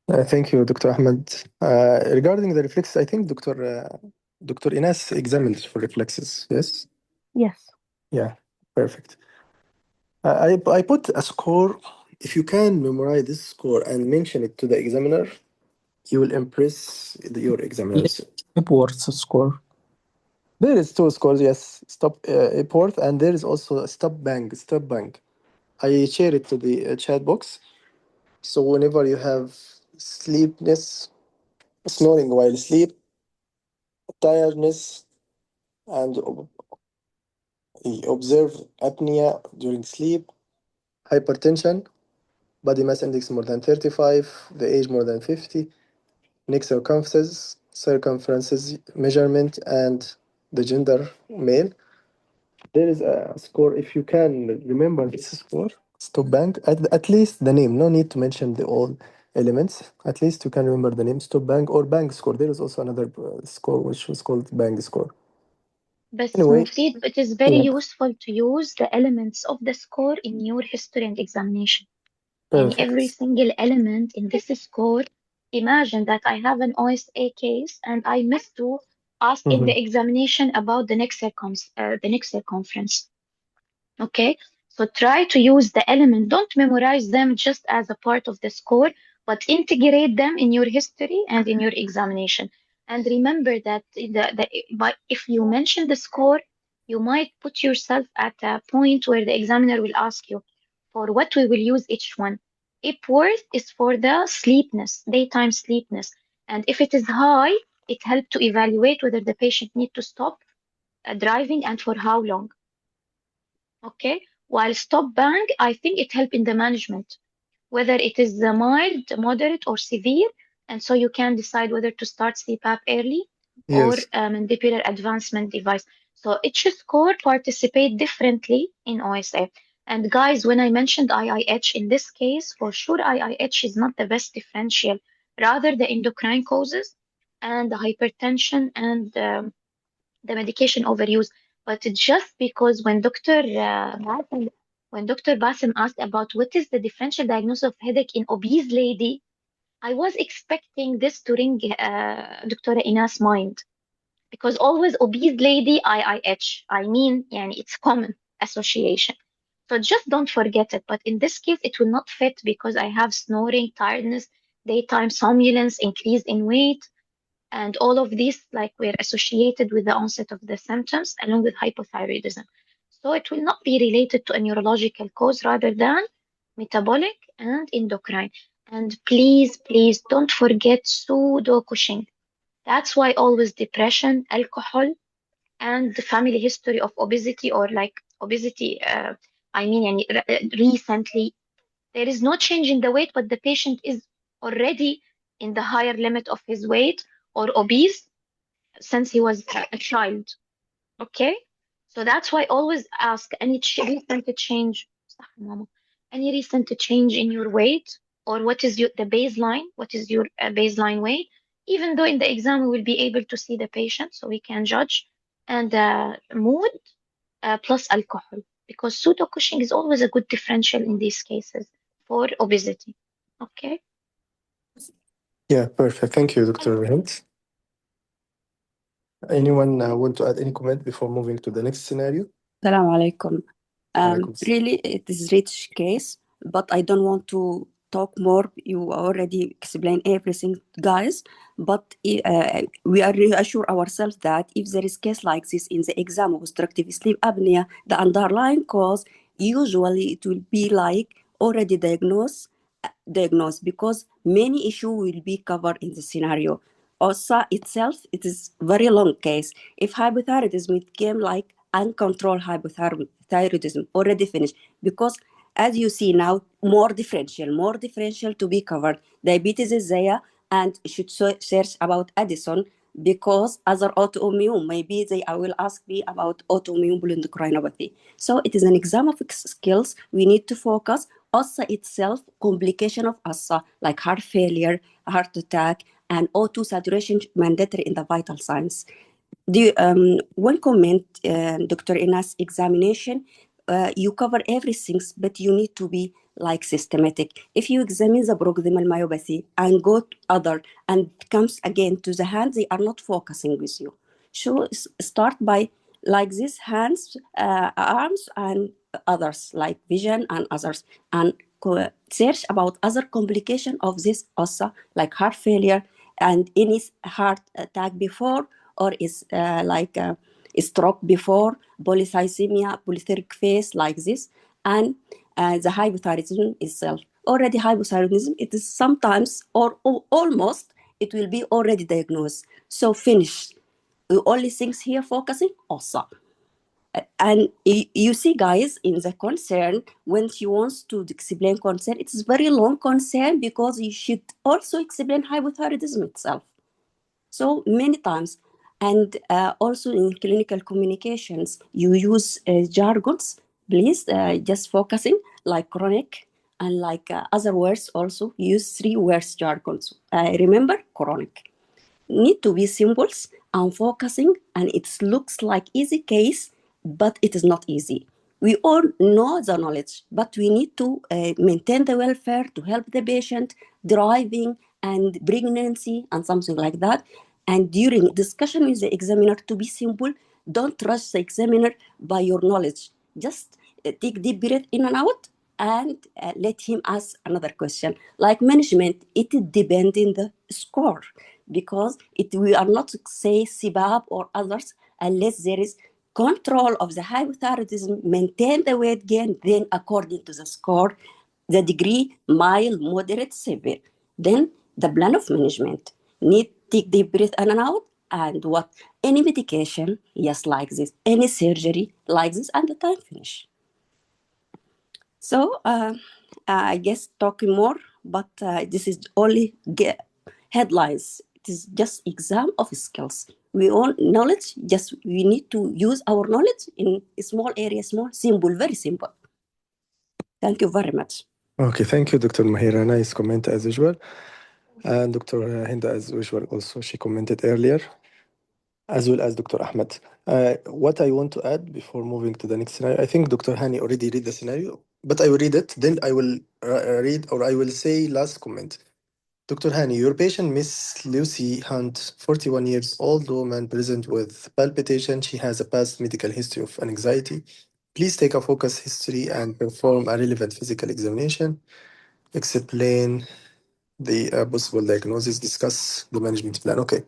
Thank you, Dr. Ahmed. Regarding the reflexes, I think Dr. Ines examined for reflexes. Yes? Yes. Yeah, perfect. I put a score. If you can memorize this score and mention it to the examiner, you will impress your examiners. Epworth score. There is 2 scores, yes. Stop Epworth, and there is also a stop bang. Stop bang. I share it to the chat box. So whenever you have sleepiness, snoring while asleep, tiredness, and observe apnea during sleep, hypertension, body mass index more than 35, the age more than 50, neck circumferences measurement, and the gender male. There is a score. If you can remember this score, stop bank, at least the name. No need to mention the all elements. At least you can remember the name, stop bank or bang score. There is also another score which was called bang score. But Anyway, Mufid, it is very yeah, useful to use the elements of the score in your history and examination. And every perfect. single element in this score, imagine that I have an OSA case and I missed to ask in Mhm. the examination about the neck circumference. Okay, so try to use the element. Don't memorize them just as a part of the score, but integrate them in your history and in your examination. And remember that but if you mention the score, you might put yourself at a point where the examiner will ask you for what we will use each one. Epworth is for the sleepiness, daytime sleepiness. And if it is high, it helps to evaluate whether the patient need to stop driving and for how long. Okay, while stop bang, I think it helps in the management, whether it is mild, moderate, or severe, and so you can decide whether to start CPAP early or Yes. mandibular advancement device. So each score participate differently in OSA. And guys, when I mentioned IIH in this case, for sure IIH is not the best differential, rather the endocrine causes and the hypertension and the medication overuse. But just because when Dr. Basim asked about what is the differential diagnosis of headache in obese lady, I was expecting this to ring Dr. Ina's mind because always obese lady IIH. I mean, yani it's common association. So just don't forget it. But in this case, it will not fit because I have snoring, tiredness, daytime somnolence, increase in weight, and all of these like were associated with the onset of the symptoms along with hypothyroidism. So it will not be related to a neurological cause rather than metabolic and endocrine. And please, please don't forget pseudo Cushing. That's why always depression, alcohol, and the family history of obesity or like obesity. I mean, recently there is no change in the weight, but the patient is already in the higher limit of his weight or obese since he was a child. Okay? So that's why always ask any recent change, صح يا ماما. Any recent change in your weight or what is the baseline? What is your baseline weight? Even though in the exam we will be able to see the patient, so we can judge. And mood plus alcohol, because pseudo Cushing is always a good differential in these cases for obesity. Okay. Yeah, perfect. Thank you, Dr. Hint. Anyone want to add any comment before moving to the next scenario? Assalamu alaikum. Alaikum salam. Really, it is rich case, but I don't want to talk more. You already explained everything, guys. But we are reassure ourselves that if there is case like this in the exam of obstructive sleep apnea, the underlying cause usually it will be like already diagnosed because many issue will be covered in the scenario. Also itself, it is very long case. If hypothyroidism it came like uncontrolled hypothyroidism, already finished, because as you see now, more differential to be covered. Diabetes is there, and you should search about Addison, because other autoimmune, maybe I will ask me about autoimmune polyneuropathy. So it is an exam of skills. We need to focus. OSA itself, complication of OSA, like heart failure, heart attack, and O2 saturation mandatory in the vital signs. One comment, Dr. Inas examination, you cover everything, but you need to be like systematic. If you examine the proximal myopathy and go to other and comes again to the hand, they are not focusing with you. So start by like this, hands, arms, and others like vision and others, and search about other complication of this OSA, like heart failure and any heart attack before, or is like a stroke before, polycythemia, polytheric phase like this, and the hypothyroidism itself. Already hypothyroidism, it is sometimes or almost, it will be already diagnosed. So finish. The only things here focusing OSA. And you see, guys, in the concern, when she wants to explain concern, it's very long concern because you should also explain hypothyroidism itself. So many times. And also in clinical communications, you use jargons, please, just focusing like chronic and like other words also. Use 3 words jargons. Remember, chronic. Need to be symbols and focusing, and it looks like easy case, but it is not easy. We all know the knowledge, but we need to maintain the welfare to help the patient, driving and pregnancy and something like that. And during discussion with the examiner, to be simple, don't rush the examiner by your knowledge. Just take deep breath in and out, and let him ask another question. Like management, it depends on the score, because we are not say CPAP or others unless there is control of the hypothyroidism, maintain the weight gain, then according to the score, the degree, mild, moderate, severe. Then the plan of management. Need take deep breath in and out, and what? Any medication, yes, like this. Any surgery, like this, and the time finish. So I guess talking more, but this is only headlines. It is just exam of skills. We all knowledge, just we need to use our knowledge in a small area, small, simple, very simple. Thank you very much. Okay, thank you, Dr. Mahira. Nice comment as usual. And Dr. Hinda, as usual, also she commented earlier, as well as Dr. Ahmed. What I want to add before moving to the next scenario, I think Dr. Hani already read the scenario, but I will read it, then I will read, or I will say last comment. Dr. Hani, your patient, Miss Lucy Hunt, 41 years old woman present with palpitation. She has a past medical history of anxiety. Please take a focus history and perform a relevant physical examination. Explain the possible diagnosis. Discuss the management plan. Okay.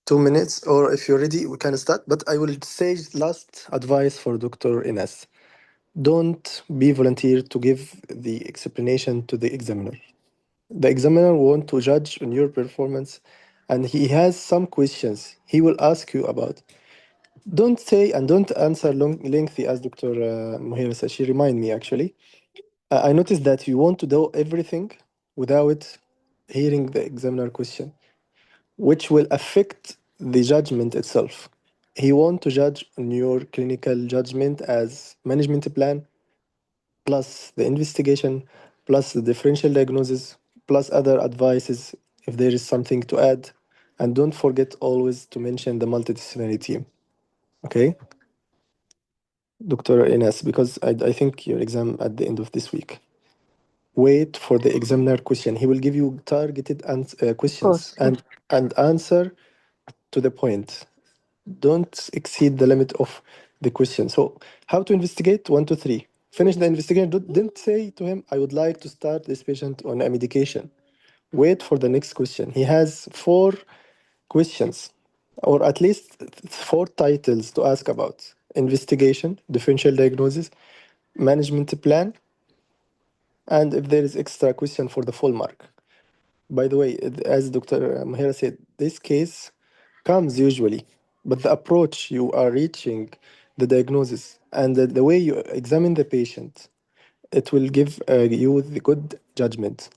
2 minutes, or if you're ready, we can start. But I will say last advice for Dr. Ines. Don't be volunteer to give the explanation to the examiner. The examiner want to judge on your performance, and he has some questions he will ask you about. Don't say and don't answer lengthy as Dr. Muhira said. She remind me actually. I noticed that you want to do everything without hearing the examiner question, which will affect the judgment itself. He want to judge on your clinical judgment as management plan, plus the investigation, plus the differential diagnosis, plus other advices if there is something to add. And don't forget always to mention the multidisciplinary team. Okay? Dr. Ines, because I think your exam at the end of this week. Wait for the examiner question. He will give you targeted questions course, yeah. and answer to the point. Don't exceed the limit of the question. So, how to investigate? 1, 2, 3. Finish the investigation. Don't say to him, I would like to start this patient on a medication. Wait for the next question. He has 4 questions, or at least 4 titles to ask about: investigation, differential diagnosis, management plan, and if there is extra question for the full mark. By the way, as Dr. Mahira said, this case comes usually, but the approach you are reaching the diagnosis and the way you examine the patient, it will give you the good judgment.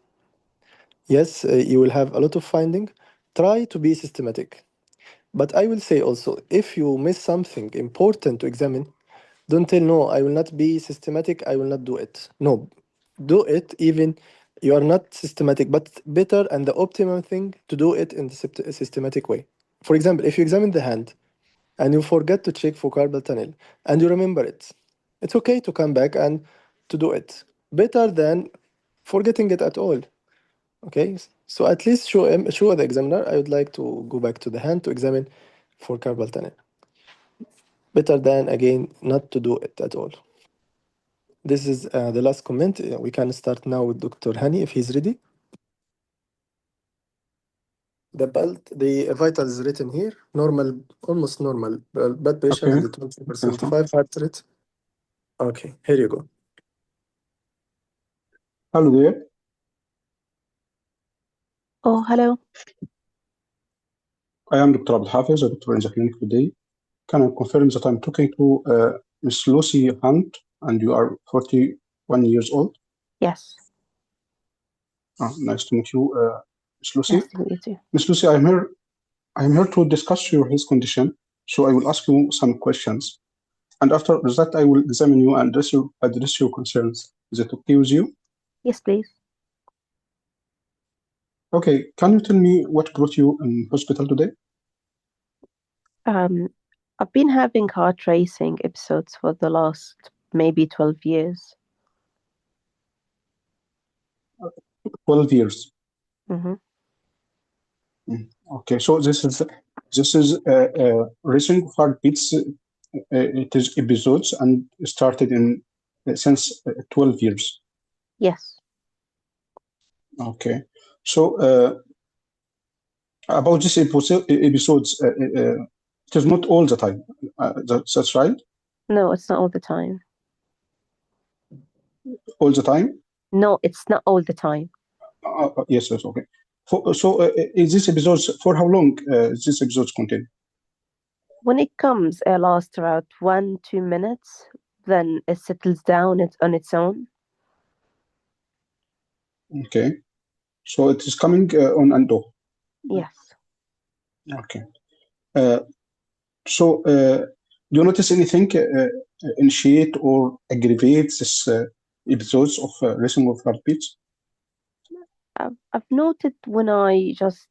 Yes, you will have a lot of finding. Try to be systematic. But I will say also, if you miss something important to examine, don't tell no, I will not be systematic, I will not do it. No, do it even you are not systematic, but better and the optimum thing to do it in the systematic way. For example, if you examine the hand and you forget to check for carpal tunnel and you remember it, it's okay to come back and to do it. Better than forgetting it at all. Okay, so at least show the examiner, I would like to go back to the hand to examine for carpal tunnel. Better than, again, not to do it at all. This is the last comment. We can start now with Dr. Hani if he's ready. The vital is written here. Normal, almost normal. Blood pressure Okay. 120/75 heart rate. Okay, here you go. Hello there. Oh, hello. I am Dr. Abdul Hafiz, a doctor in the clinic today. Can I confirm that I'm talking to Miss Lucy Hunt, and you are 41 years old? Yes. Nice to meet you, Miss Lucy. Nice to meet you too. Miss Lucy, I'm here to discuss your health condition, so I will ask you some questions. And after that, I will examine you and address your concerns. Is it okay with you? Yes, please. Okay, can you tell me what brought you in hospital today? I've been having heart racing episodes for the last maybe 12 years. 12 years. Mm-hmm. Okay, so this is racing of heartbeats. It is episodes and started in since 12 years. Yes. Okay, so about this episodes, it is not all the time. That's right. No, it's not all the time. All the time. No, it's not all the time. Yes, yes, okay. Is this episodes for how long? Is this episodes contain? When it comes, it lasts around 1-2 minutes. Then it settles down on its own. Okay, so it is coming on and off. Yes. Okay. So do you notice anything initiate or aggravate this episodes of racing of heartbeats? I've noted when I just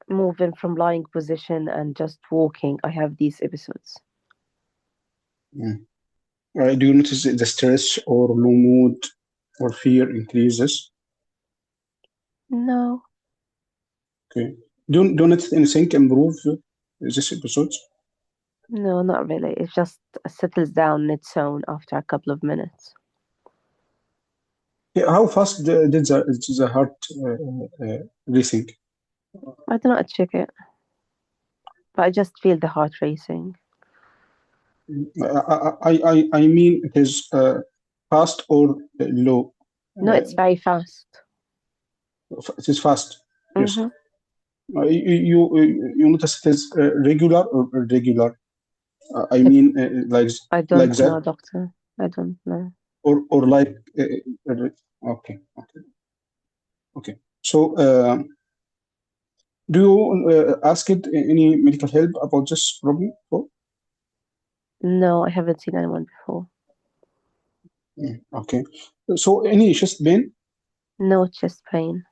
move in from lying position and just walking, I have these episodes. Do you notice the stress or low mood or fear increases? No. Okay. Do you notice anything improve this episodes? No, not really. It just settles down on its own after a couple of minutes. Yeah, how fast did the heart racing? I do not check it. but I just feel the heart racing. I mean, it is fast or low. No, it's very fast. It is fast. Yes. Mm-hmm. You notice it is regular or irregular. I mean, I like don't know, that, doctor. I don't know. or like okay, okay. So, do you ask it any medical help about this problem? Oh, No, I haven't seen anyone before. okay. So, any chest pain? No chest pain.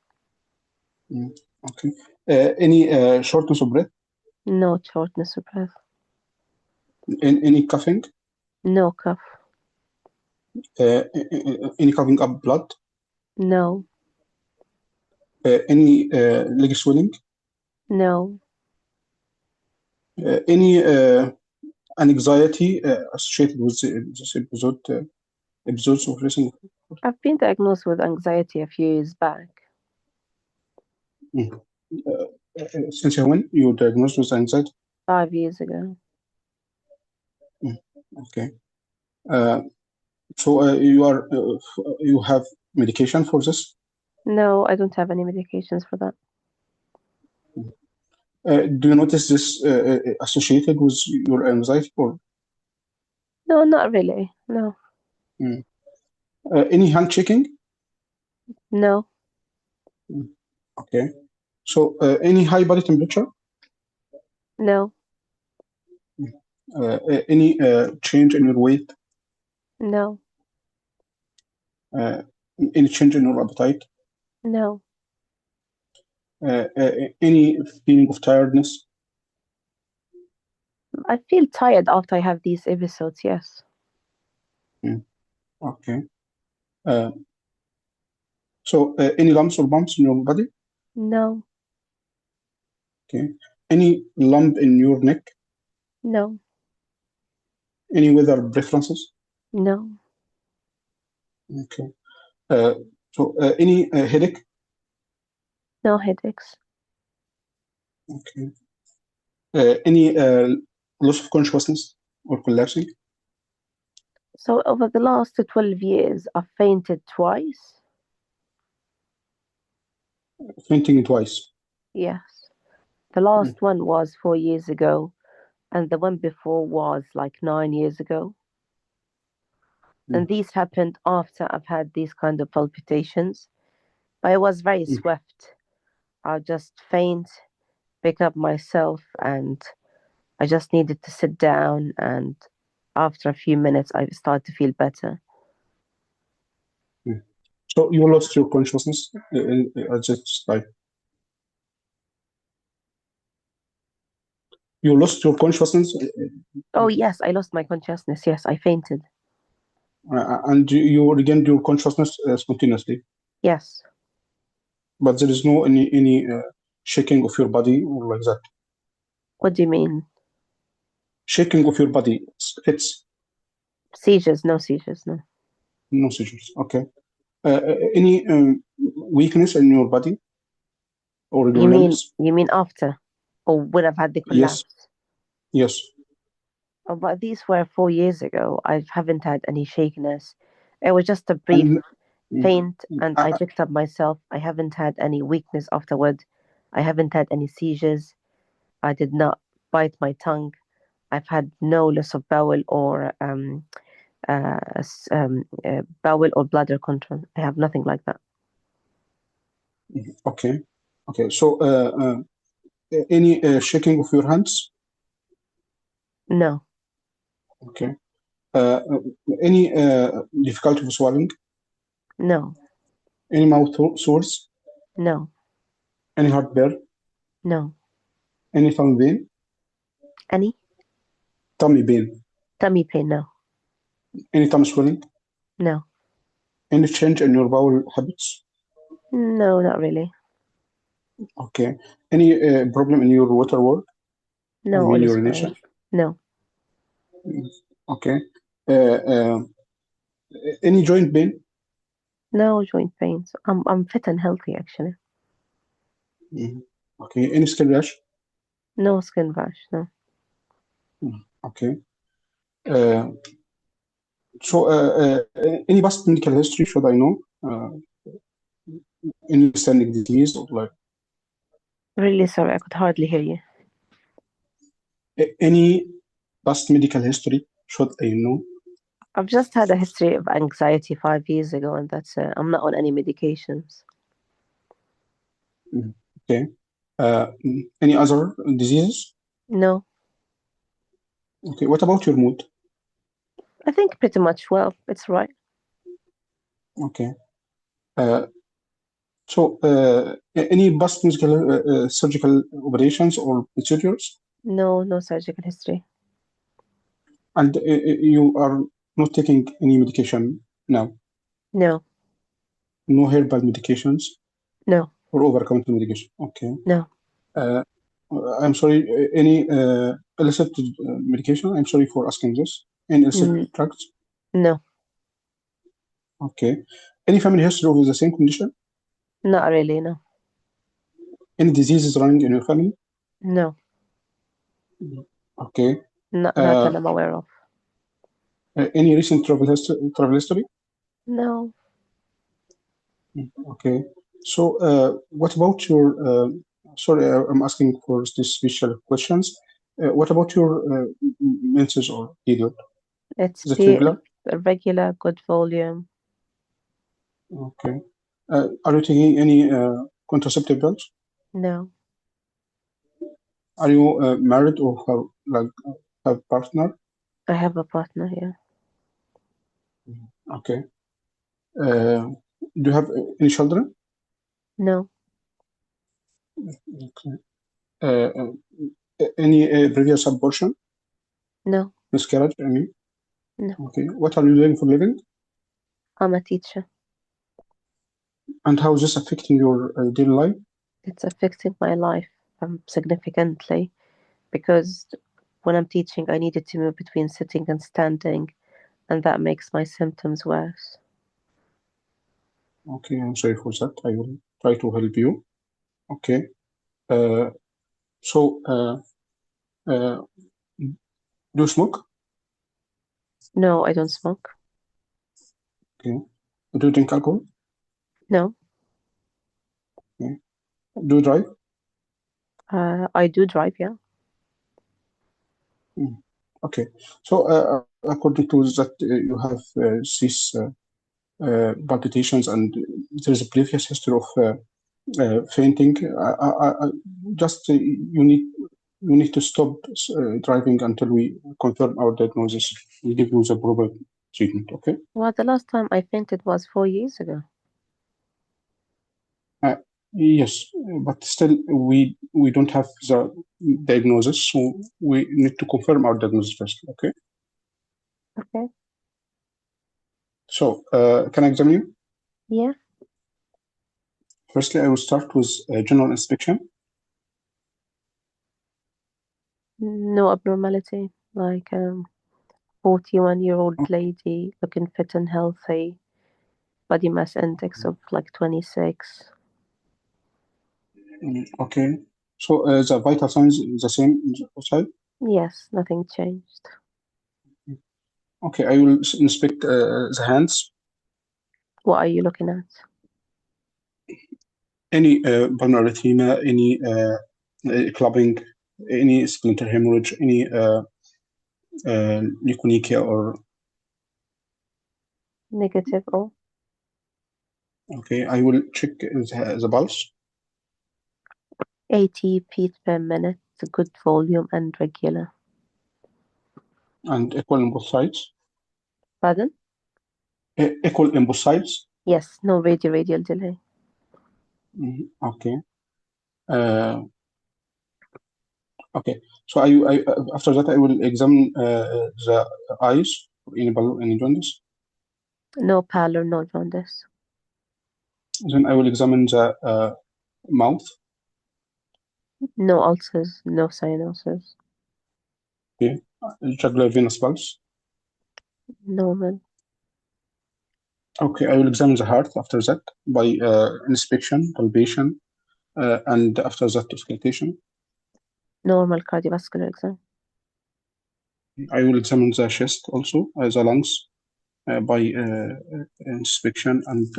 Okay. Any shortness of breath? No shortness of breath. Any coughing? No cough. Any coughing up blood? No. Any leg swelling? No. Any anxiety associated with this episodes of racing? I've been diagnosed with anxiety a few years back. Since when you were diagnosed with anxiety? 5 years ago. Okay. So you have medication for this? No, I don't have any medications for that. Do you notice this associated with your anxiety or No, not really. No. any hand shaking? No. Okay. So any high body temperature? No. Any change in your weight? No. Any change in your appetite? No. Any feeling of tiredness? I feel tired after I have these episodes, yes. Okay. So any lumps or bumps in your body? No. Okay. Any lump in your neck? No. Any weather preferences? No. Okay. So any headache? No headaches. Okay. Any loss of consciousness or collapsing? So over the last 12 years, I've fainted twice. Fainting twice. Yes. The last one was 4 years ago, and the one before was like 9 years ago. And these happened after I've had these kind of palpitations. But I was very swift. I'll just faint, pick up myself, and I just needed to sit down. And after a few minutes, I started to feel better. So you lost your consciousness at this time. You lost your consciousness, Oh, yes, I lost my consciousness. Yes, I fainted. and you regained your consciousness spontaneously. Yes. But there is no any shaking of your body or like that. What do you mean? Shaking of your body, fits, Seizures? No seizures, no. no seizures. Okay. Any weakness in your body or your limbs? You mean after? Or when I've had the Yes. collapse? Yes. Oh, but these were 4 years ago. I haven't had any shakiness. It was just a brief faint, and I picked up myself. I haven't had any weakness afterward. I haven't had any seizures. I did not bite my tongue. I've had no loss of bowel or bowel or bladder control. I have nothing like that. Okay. Okay. So any shaking of your hands? No. Okay. Any difficulty with swallowing? No. Any mouth sores? No. Any heartburn? No. Any tummy pain? Any? Tummy pain. Tummy pain? No. Any tummy swelling? No. Any change in your bowel habits? No, not really. Okay. Any problem in your water work? No, I all mean is urination? fine. No. Okay. Any joint pain? No joint pains. I'm fit and healthy actually. Okay. Any skin rash? No skin rash, no. Okay. Any past medical history should I know? Any standing disease or like Really sorry, I could hardly hear you. any past medical history should I know? I've just had a history of anxiety 5 years ago, and that's it. I'm not on any medications. Okay. Any other diseases? No, Okay. What about your mood? I think pretty much well. It's right. Okay. Any past medical surgical operations or procedures? No, no surgical history. And you are not taking any medication now? No, No herbal medications no, or over-the-counter medication? Okay. no, Uh, I'm sorry, any illicit medication? I'm sorry for asking this. Any illicit Mm. drugs? no, Okay. Any family history of the same condition? not really. No, Any diseases running in your family? no, Okay. not that I'm aware of. Any recent travel history? No, Okay. So, what about your? Sorry, I'm asking for these special questions. What about your menses or period? it's Is it regular? regular, good volume. Okay. Are you taking any contraceptive pills? No, Are you married or have partner? I have a partner here. Okay. Do you have any children? No, Okay. Any previous abortion? no, Miscarriage? I mean. no. Okay. What are you doing for living? I'm a teacher. And how is this affecting your daily life? It's affecting my life significantly because when I'm teaching, I needed to move between sitting and standing, and that makes my symptoms worse. Okay, I'm sorry for that. I will try to help you. Okay. Uh, so, do you smoke? No, I don't smoke. Okay. Do you drink alcohol? No, Okay. Do you drive? I do drive, yeah. Okay. So, according to that, you have these palpitations, and there is a previous history of fainting. Just you need to stop driving until we confirm our diagnosis. We give you the proper treatment. Okay. Well, the last time I fainted was 4 years ago. Yes, but still we don't have the diagnosis, so we need to confirm our diagnosis first. Okay. Okay. So, can I examine you? Yeah. Firstly, I will start with a general inspection. No abnormality. Like 41-year-old lady looking fit and healthy, body mass index of like 26. Okay. So, the vital signs is the same outside. Yes, nothing changed. Okay, I will inspect the hands. What are you looking at? Any pulmonary edema, any clubbing, any splinter hemorrhage, any leukonychia or. Negative or? Okay, I will check the pulse. 80 beats per minute, good volume and regular. And equal in both sides. Pardon? Equal in both sides. Yes, no radial delay. Okay. Okay. So I after that I will examine the eyes for any jaundice. No pallor, no jaundice. Then I will examine the mouth. No ulcers, no cyanosis. Okay. Jugular venous pulse. Normal. Okay, I will examine the heart after that by inspection, palpation, and after that auscultation. Normal cardiovascular exam. I will examine the chest also, the lungs, by inspection and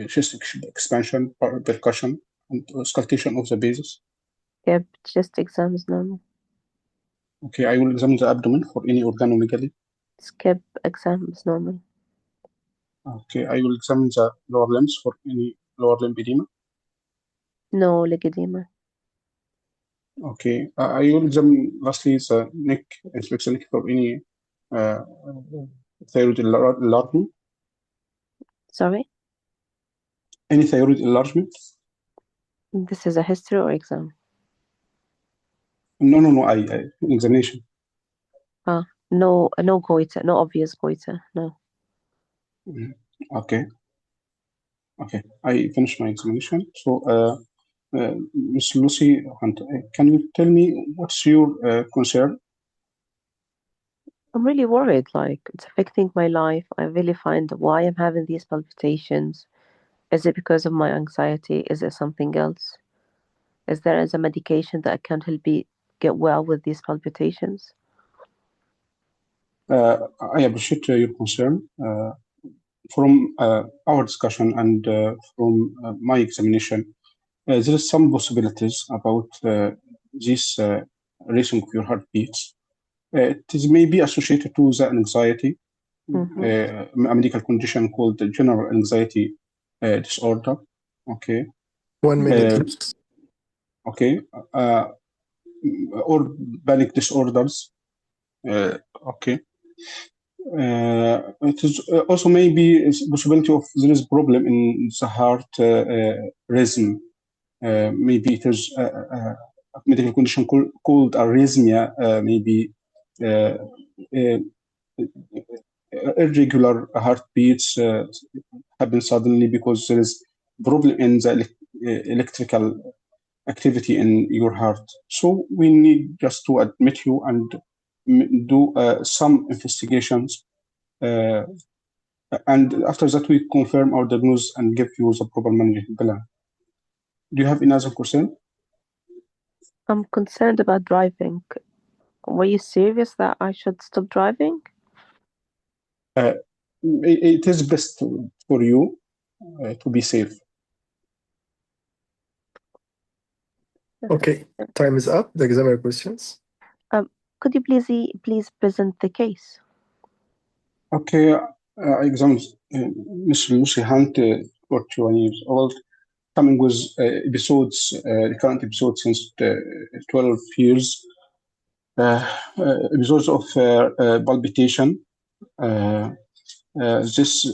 chest expansion, percussion, and auscultation of the bases. Yep, chest exam is normal. Okay, I will examine the abdomen for any organomegaly. Skip exam is normal. Okay, I will examine the lower limbs for any lower limb edema. No leg edema. Okay, I will examine lastly the neck, inspect the neck for any thyroid enlargement. Sorry? Any thyroid enlargement? This is a history or exam? No, I examination. No goiter, no obvious goiter, no. Okay. I finished my examination. So, Ms. Lucy Hunt, can you tell me what's your concern? I'm really worried, like it's affecting my life. I really find why I'm having these palpitations. Is it because of my anxiety? Is it something else? Is there a medication that can help me get well with these palpitations? I appreciate your concern. From our discussion and from my examination, there is some possibilities about this racing of your heartbeats. It is maybe associated to the anxiety, a medical condition called general anxiety disorder. Okay. 1 minute. Please. Okay. Or panic disorders. Okay. It is also maybe a possibility of there is problem in the heart rhythm. Maybe it is a medical condition called arrhythmia. Maybe irregular heartbeats happen suddenly because there is problem in the electrical activity in your heart. So we need just to admit you and do some investigations. And after that, we confirm our diagnosis and give you the proper management plan. Do you have any other question? I'm concerned about driving. Were you serious that I should stop driving? It is best for you to be safe. Okay, time is up. The examiner questions. Could you please present the case? Okay, I examined Ms. Lucy Hunt, 41 years old, coming with episodes, recurrent episodes since 12 years. Episodes of palpitation. This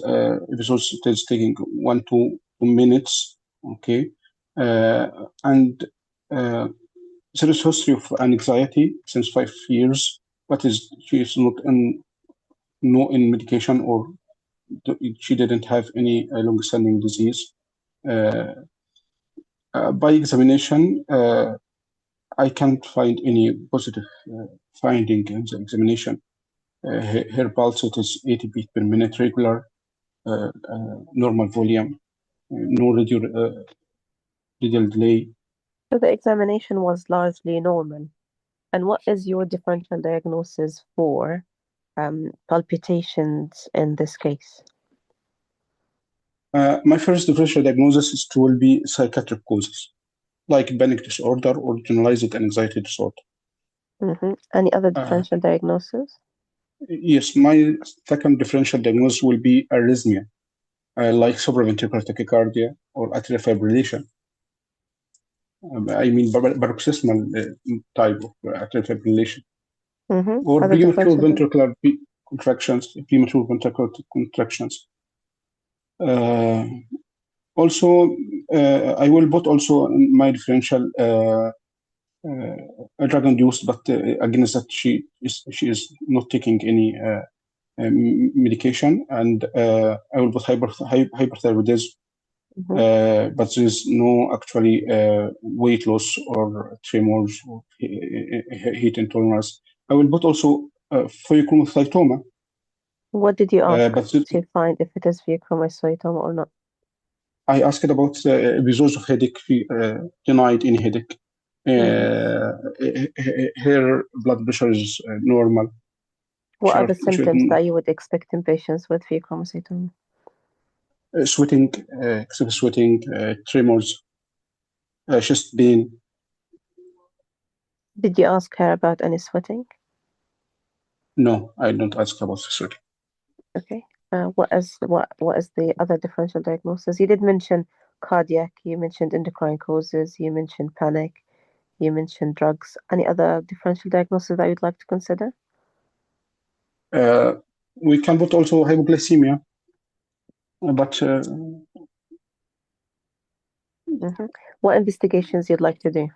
episode is taking 1 to 2 minutes. Okay, and there is history of anxiety since 5 years, but she is not in medication or she didn't have any long-standing disease. By examination, I can't find any positive finding in the examination. Her pulse it is 80 beats per minute, regular, normal volume, no radial delay. So the examination was largely normal. And what is your differential diagnosis for palpitations in this case? My first differential diagnosis will be psychiatric causes, like panic disorder or generalized anxiety disorder. Any other differential diagnosis? Yes, my second differential diagnosis will be arrhythmia, like supraventricular tachycardia or atrial fibrillation. I mean paroxysmal type of atrial fibrillation. Or Other premature differential ventricular contractions, premature ventricular contractions. Also, I will put also in my differential drug-induced, but against that she is not taking any medication, and I will put hyperthyroidism, but there is no actually weight loss or tremors or heat intolerance. I will put also pheochromocytoma. What did you ask but to find if it is pheochromocytoma or not? I asked about episodes of headache, denied any headache. Her blood pressure is normal. What are the She symptoms that you would expect in patients with pheochromocytoma? sweating, excessive sweating, tremors, chest pain. Did you ask her about any sweating? No, I don't ask about sweating. Okay. What is the other differential diagnosis? You did mention cardiac, you mentioned endocrine causes, you mentioned panic, you mentioned drugs. Any other differential diagnosis that you'd like to consider? We can put also hypoglycemia, but What investigations you'd like to do?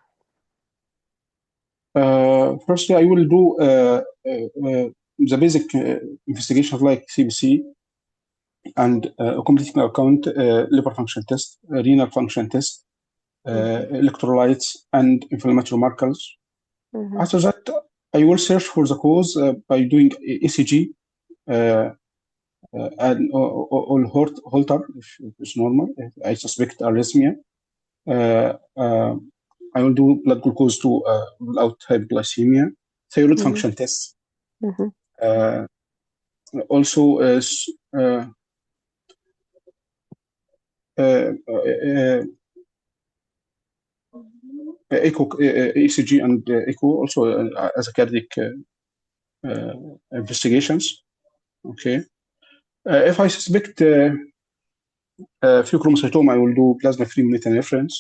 firstly, I will do the basic investigations like CBC and a complete kidney count, liver function test, renal function test, electrolytes, and inflammatory markers. After that, I will search for the cause by doing ECG and or Holter if it's normal. If I suspect arrhythmia. I will do blood glucose to rule out hypoglycemia, thyroid function tests. Also, echo, ECG and echo also as a cardiac investigations. Okay. If I suspect pheochromocytoma, I will do plasma-free metanephrines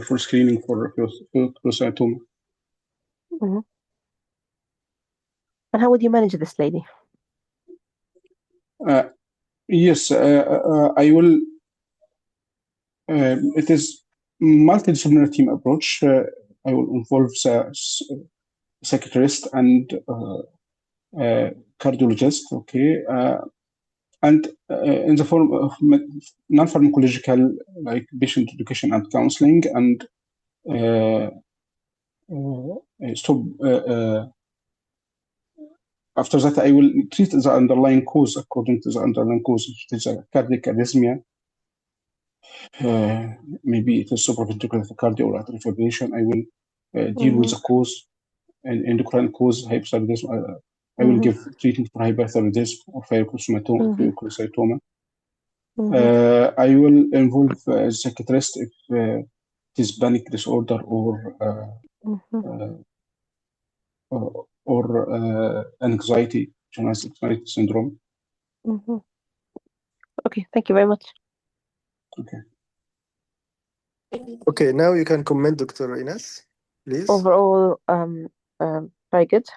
for screening for pheochromocytoma. And how would you manage this lady? Yes, I will. It is multidisciplinary team approach. I will involve the psychiatrist and cardiologist. Okay, and in the form of non-pharmacological, like patient education and counseling, and stop. After that, I will treat the underlying cause according to the underlying cause. If it is a cardiac arrhythmia, maybe it is supraventricular tachycardia or atrial fibrillation. I will deal with the cause and endocrine cause, hypothyroidism. I will give treatment for hyperthyroidism or pheochromocytoma. I will involve a psychiatrist if it is panic disorder or anxiety, generalized anxiety syndrome. Okay, thank you very much. Okay. Okay, now you can comment, Dr. Ines, please. Overall, very good.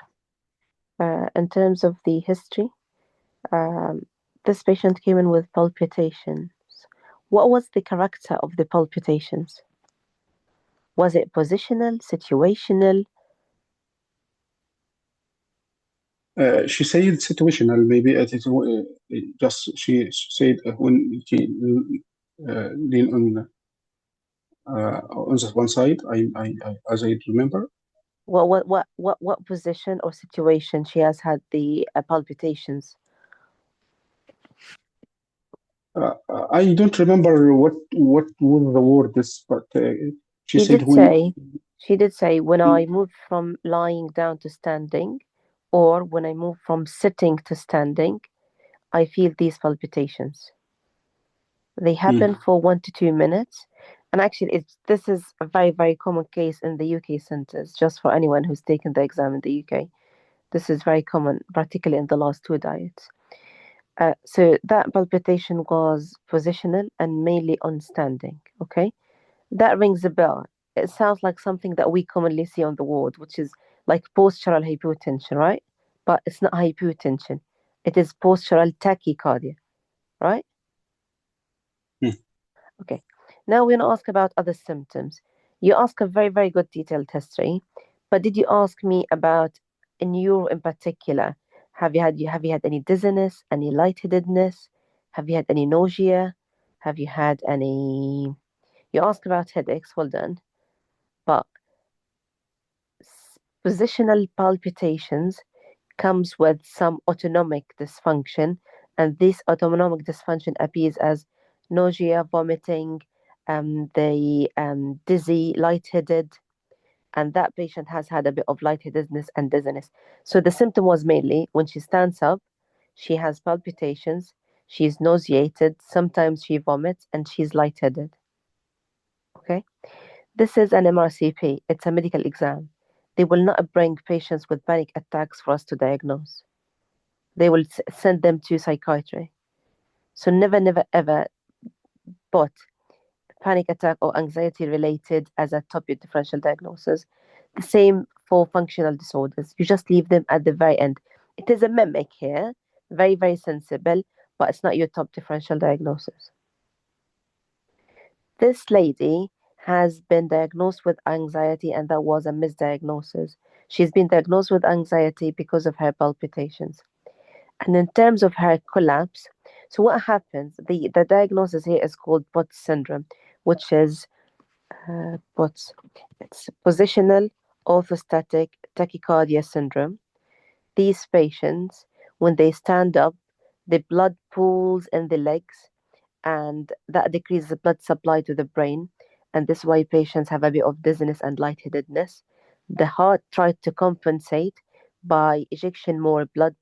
In terms of the history, this patient came in with palpitations. What was the character of the palpitations? Was it positional, situational? She said situational. Maybe it is just she said when she lean on the one side. I as I remember. What position or situation she has had the palpitations? I don't remember what was the word is, but she said she did say when I move from lying down to standing, or when I move from sitting to standing, I feel these palpitations. They happen for 1 to 2 minutes. And actually, this is a very, very common case in the UK centres, just for anyone who's taken the exam in the UK. This is very common, particularly in the last 2 diets. So that palpitation was positional and mainly on standing, okay? That rings a bell. It sounds like something that we commonly see on the ward, which is like postural hypotension, right? But it's not hypotension. It is postural tachycardia, right? Okay. Now we're going to ask about other symptoms. You ask a very, very good detailed history, but did you ask me about a neuro in particular? Have you had any dizziness, any lightheadedness? Have you had any nausea? Have you had any? You ask about headaches. Well done. But positional palpitations comes with some autonomic dysfunction, and this autonomic dysfunction appears as nausea, vomiting, they dizzy, lightheaded, and that patient has had a bit of lightheadedness and dizziness. So the symptom was mainly when she stands up, she has palpitations, she's nauseated, sometimes she vomits, and she's lightheaded. Okay, this is an MRCP, it's a medical exam. They will not bring patients with panic attacks for us to diagnose. They will send them to psychiatry. So never, never, ever put panic attack or anxiety related as a top differential diagnosis. The same for functional disorders. You just leave them at the very end. It is a mimic here, very, very sensible, but it's not your top differential diagnosis. This lady has been diagnosed with anxiety, and that was a misdiagnosis. She's been diagnosed with anxiety because of her palpitations. And in terms of her collapse, so what happens? The diagnosis here is called POTS syndrome, which is POTS. It's positional orthostatic tachycardia syndrome. These patients, when they stand up, the blood pools in the legs, and that decreases the blood supply to the brain. And this is why patients have a bit of dizziness and lightheadedness. The heart tries to compensate by ejection more blood,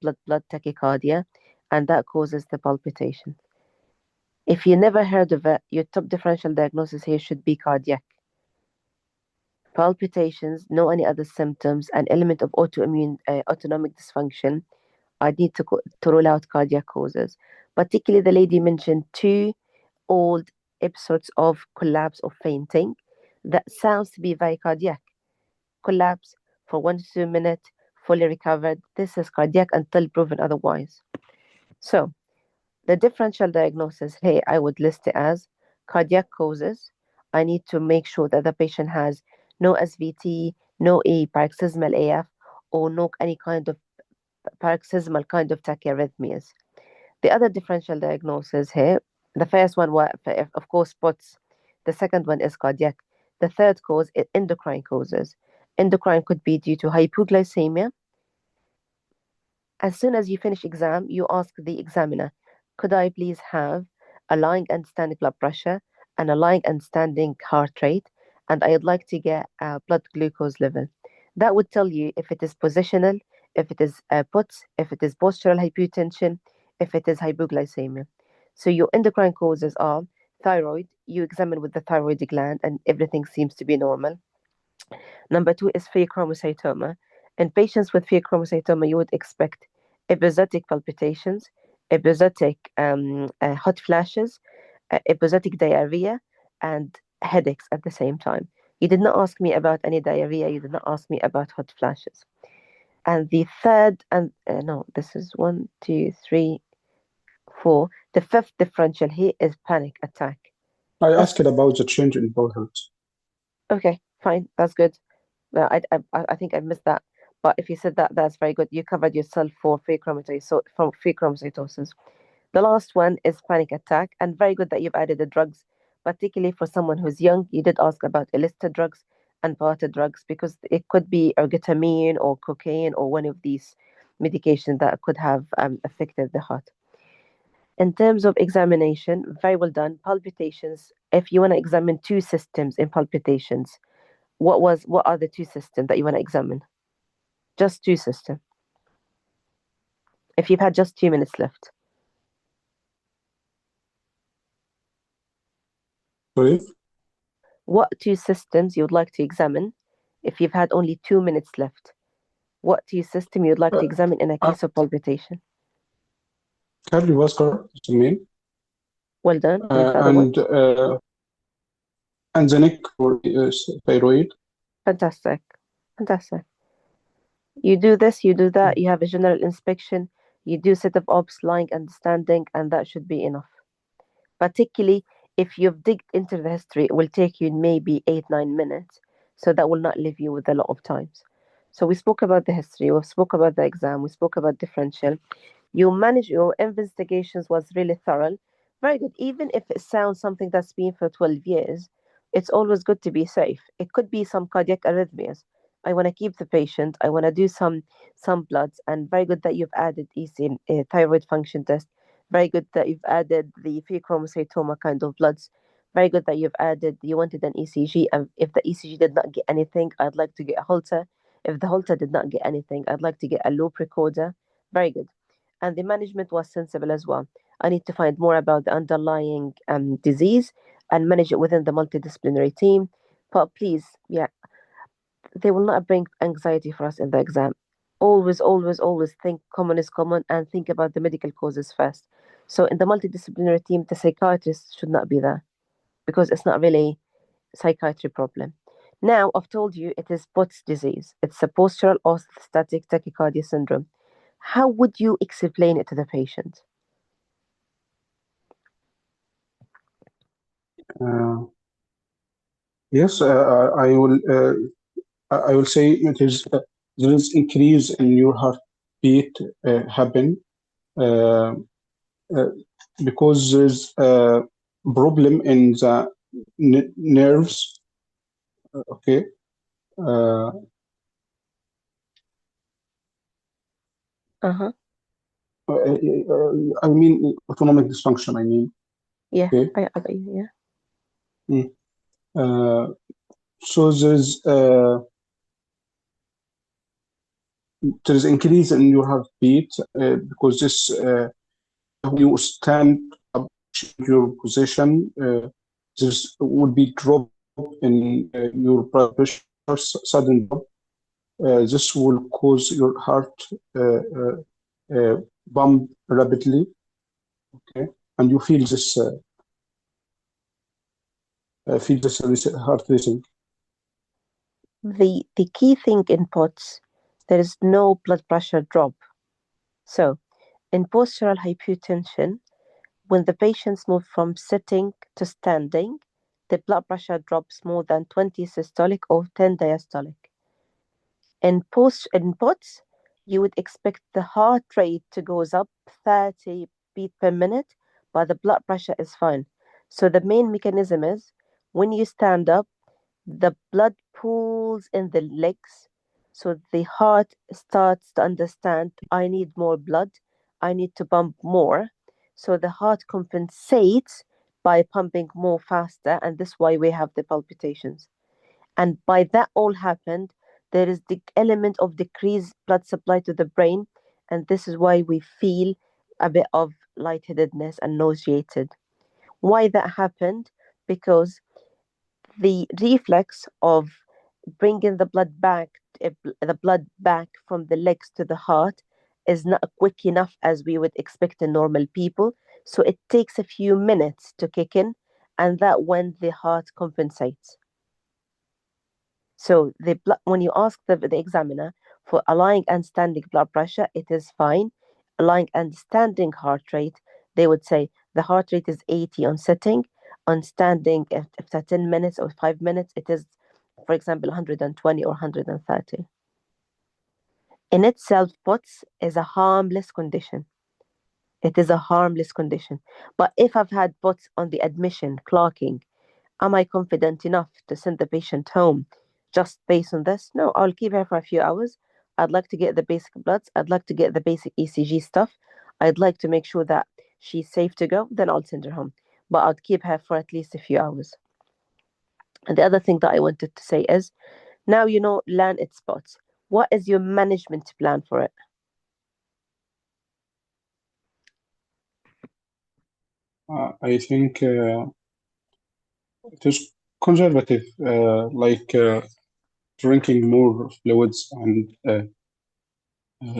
tachycardia, and that causes the palpitation. If you never heard of it, your top differential diagnosis here should be cardiac. Palpitations, no any other symptoms, an element of autoimmune autonomic dysfunction. I need to rule out cardiac causes. Particularly, the lady mentioned 2 old episodes of collapse or fainting. That sounds to be very cardiac. Collapse for 1 to 2 minutes, fully recovered. This is cardiac until proven otherwise. So, the differential diagnosis here, I would list it as cardiac causes. I need to make sure that the patient has no SVT, no paroxysmal AF, or no any kind of paroxysmal kind of tachyarrhythmias. The other differential diagnosis here, the first one was, of course, POTS. The second one is cardiac. The third cause is endocrine causes. Endocrine could be due to hypoglycemia. As soon as you finish exam, you ask the examiner, could I please have a lying and standing blood pressure and a lying and standing heart rate, and I'd like to get a blood glucose level. That would tell you if it is positional, if it is POTS, if it is postural hypotension, if it is hypoglycemia. So your endocrine causes are thyroid. You examine with the thyroid gland and everything seems to be normal. Number 2 is pheochromocytoma. In patients with pheochromocytoma, you would expect episodic palpitations, episodic hot flashes, episodic diarrhea, and headaches at the same time. You did not ask me about any diarrhea. You did not ask me about hot flashes. And the third, and no, this is 1, 2, 3, 4. The fifth differential here is panic attack. I asked about the change in bowel health. Okay, fine. That's good. I think I missed that. But if you said that, that's very good. You covered yourself for pheochromocytosis. The last one is panic attack, and very good that you've added the drugs, particularly for someone who's young. You did ask about illicit drugs and parted drugs because it could be ergotamine or cocaine or one of these medications that could have affected the heart. In terms of examination, very well done. Palpitations, if you want to examine 2 systems in palpitations, what are the 2 systems that you want to examine? Just 2 systems. If you've had just 2 minutes left. Sorry? What 2 systems you would like to examine if you've had only 2 minutes left? What 2 system you would like to examine in a case of palpitation? Cardiovascular, you mean? Well done. And the other one? And the neck for thyroid. Fantastic. Fantastic. You do this, you do that, you have a general inspection, you do set of ops, lying and standing, and that should be enough. Particularly if you've digged into the history, it will take you maybe 8-9 minutes. So that will not leave you with a lot of times. So we spoke about the history, we spoke about the exam, we spoke about differential. Your investigations was really thorough. Very good. Even if it sounds something that's been for 12 years, it's always good to be safe. It could be some cardiac arrhythmias. I want to keep the patient. I want to do some bloods, and very good that you've added thyroid function test. Very good that you've added the pheochromocytoma kind of bloods. Very good that you've added you wanted an ECG, and if the ECG did not get anything, I'd like to get a Holter. If the Holter did not get anything, I'd like to get a loop recorder. Very good. And the management was sensible as well. I need to find more about the underlying disease and manage it within the multidisciplinary team. But please, yeah, they will not bring anxiety for us in the exam. Always, always, always think common is common and think about the medical causes first. So in the multidisciplinary team, the psychiatrist should not be there because it's not really psychiatry problem. Now I've told you it is POTS disease. It's a postural orthostatic tachycardia syndrome. How would you explain it to the patient? Yes, I will say it is there is increase in your heartbeat happen uh, uh, because there's a problem in the nerves. Okay. Uh, Uh-huh. I mean autonomic dysfunction. I mean. Yeah, Okay. I got you, Mm. So there's increase in your heartbeat because this when you stand up in your position, there's will be drop in your blood pressure, sudden drop. This will cause your heart pump rapidly. Okay, and you feel this heart racing. The key thing in POTS, there is no blood pressure drop. So in postural hypotension, when the patients move from sitting to standing, the blood pressure drops more than 20 systolic or 10 diastolic. In POTS, you would expect the heart rate to goes up 30 beat per minute, but the blood pressure is fine. So the main mechanism is when you stand up, the blood pools in the legs. So the heart starts to understand, I need more blood, I need to pump more. So the heart compensates by pumping more faster, and this is why we have the palpitations. And by that all happened, there is the element of decreased blood supply to the brain, and this is why we feel a bit of lightheadedness and nauseated. Why that happened? Because the reflex of bringing the blood back from the legs to the heart is not quick enough as we would expect in normal people. So it takes a few minutes to kick in, and that when the heart compensates. So when you ask the examiner for a lying and standing blood pressure, it is fine. A lying and standing heart rate, they would say the heart rate is 80 on sitting. On standing, after 10 minutes or 5 minutes, it is, for example, 120 or 130. In itself, POTS is a harmless condition. It is a harmless condition. But if I've had POTS on the admission, clocking, am I confident enough to send the patient home just based on this? No, I'll keep her for a few hours. I'd like to get the basic bloods. I'd like to get the basic ECG stuff. I'd like to make sure that she's safe to go. Then I'll send her home. But I'd keep her for at least a few hours. And the other thing that I wanted to say is, now you know learn its spots. What is your management plan for it? I think it is conservative, like drinking more fluids and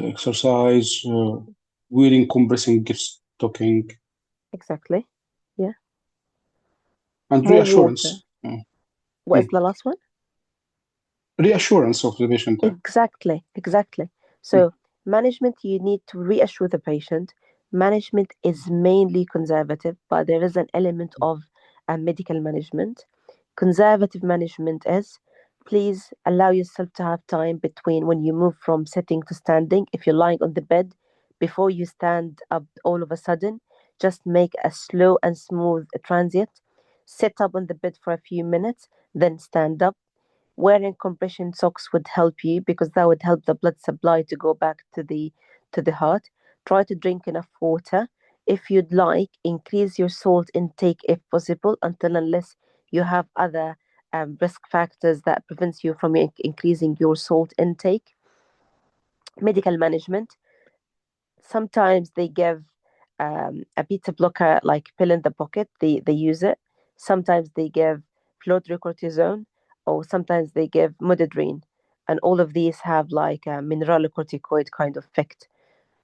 exercise, wearing compressing stocking, Exactly. Yeah. and More water. reassurance. What is the last one? Reassurance of the patient. Exactly. So management, you need to reassure the patient. Management is mainly conservative, but there is an element of medical management. Conservative management is, please allow yourself to have time between when you move from sitting to standing. If you're lying on the bed, before you stand up all of a sudden, just make a slow and smooth transit. Sit up on the bed for a few minutes, then stand up. Wearing compression socks would help you because that would help the blood supply to go back to the heart. Try to drink enough water. if you'd like, increase your salt intake if possible, until unless you have other risk factors that prevents you from increasing your salt intake. Medical management. Sometimes they give a beta blocker like pill in the pocket. They use it. Sometimes they give fludrocortisone, or sometimes they give midodrine, and all of these have like a mineralocorticoid kind of effect.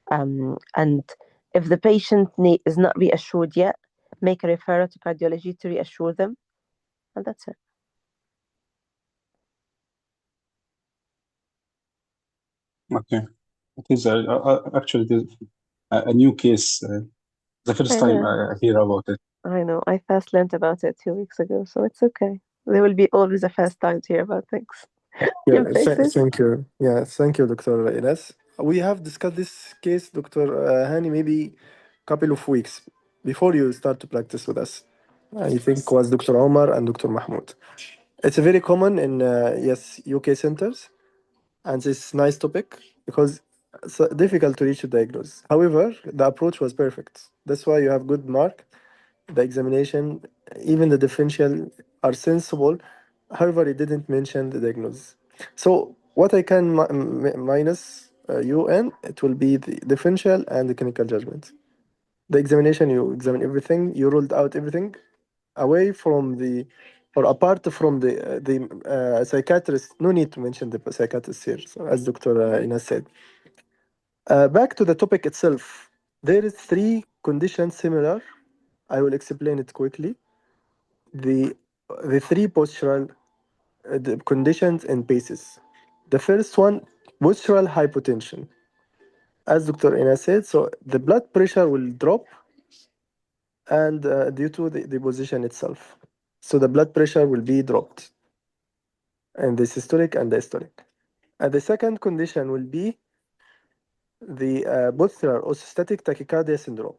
And if the patient is not reassured yet, make a referral to cardiology to reassure them, and that's it. Okay. It is actually it is a new case. The first I time know. I hear about it. I know. I first learned about it 2 weeks ago, so it's okay. There will be always a first time to hear about things. Yeah, In places. thank you. Yeah, thank you, Dr. Ines. We have discussed this case, Dr. Hani, maybe couple of weeks before you start to practice with us. I think was Dr. Omar and Dr. Mahmoud. It's very common in yes UK centers, and it's nice topic because it's difficult to reach a diagnosis. However, the approach was perfect. That's why you have good mark. The examination, even the differential are sensible. However, it didn't mention the diagnosis. So what I can minus UN, it will be the differential and the clinical judgment. The examination, you examine everything, you ruled out everything away from the, or apart from the psychiatrist. No need to mention the psychiatrist here, so as Dr. Ina said. Back to the topic itself, there is three conditions similar. I will explain it quickly. The the three postural the conditions and bases. The first one, postural hypotension. As Dr. Ina said, so the blood pressure will drop and due to the position itself. So the blood pressure will be dropped and the systolic and diastolic. And the second condition will be the postural orthostatic tachycardia syndrome.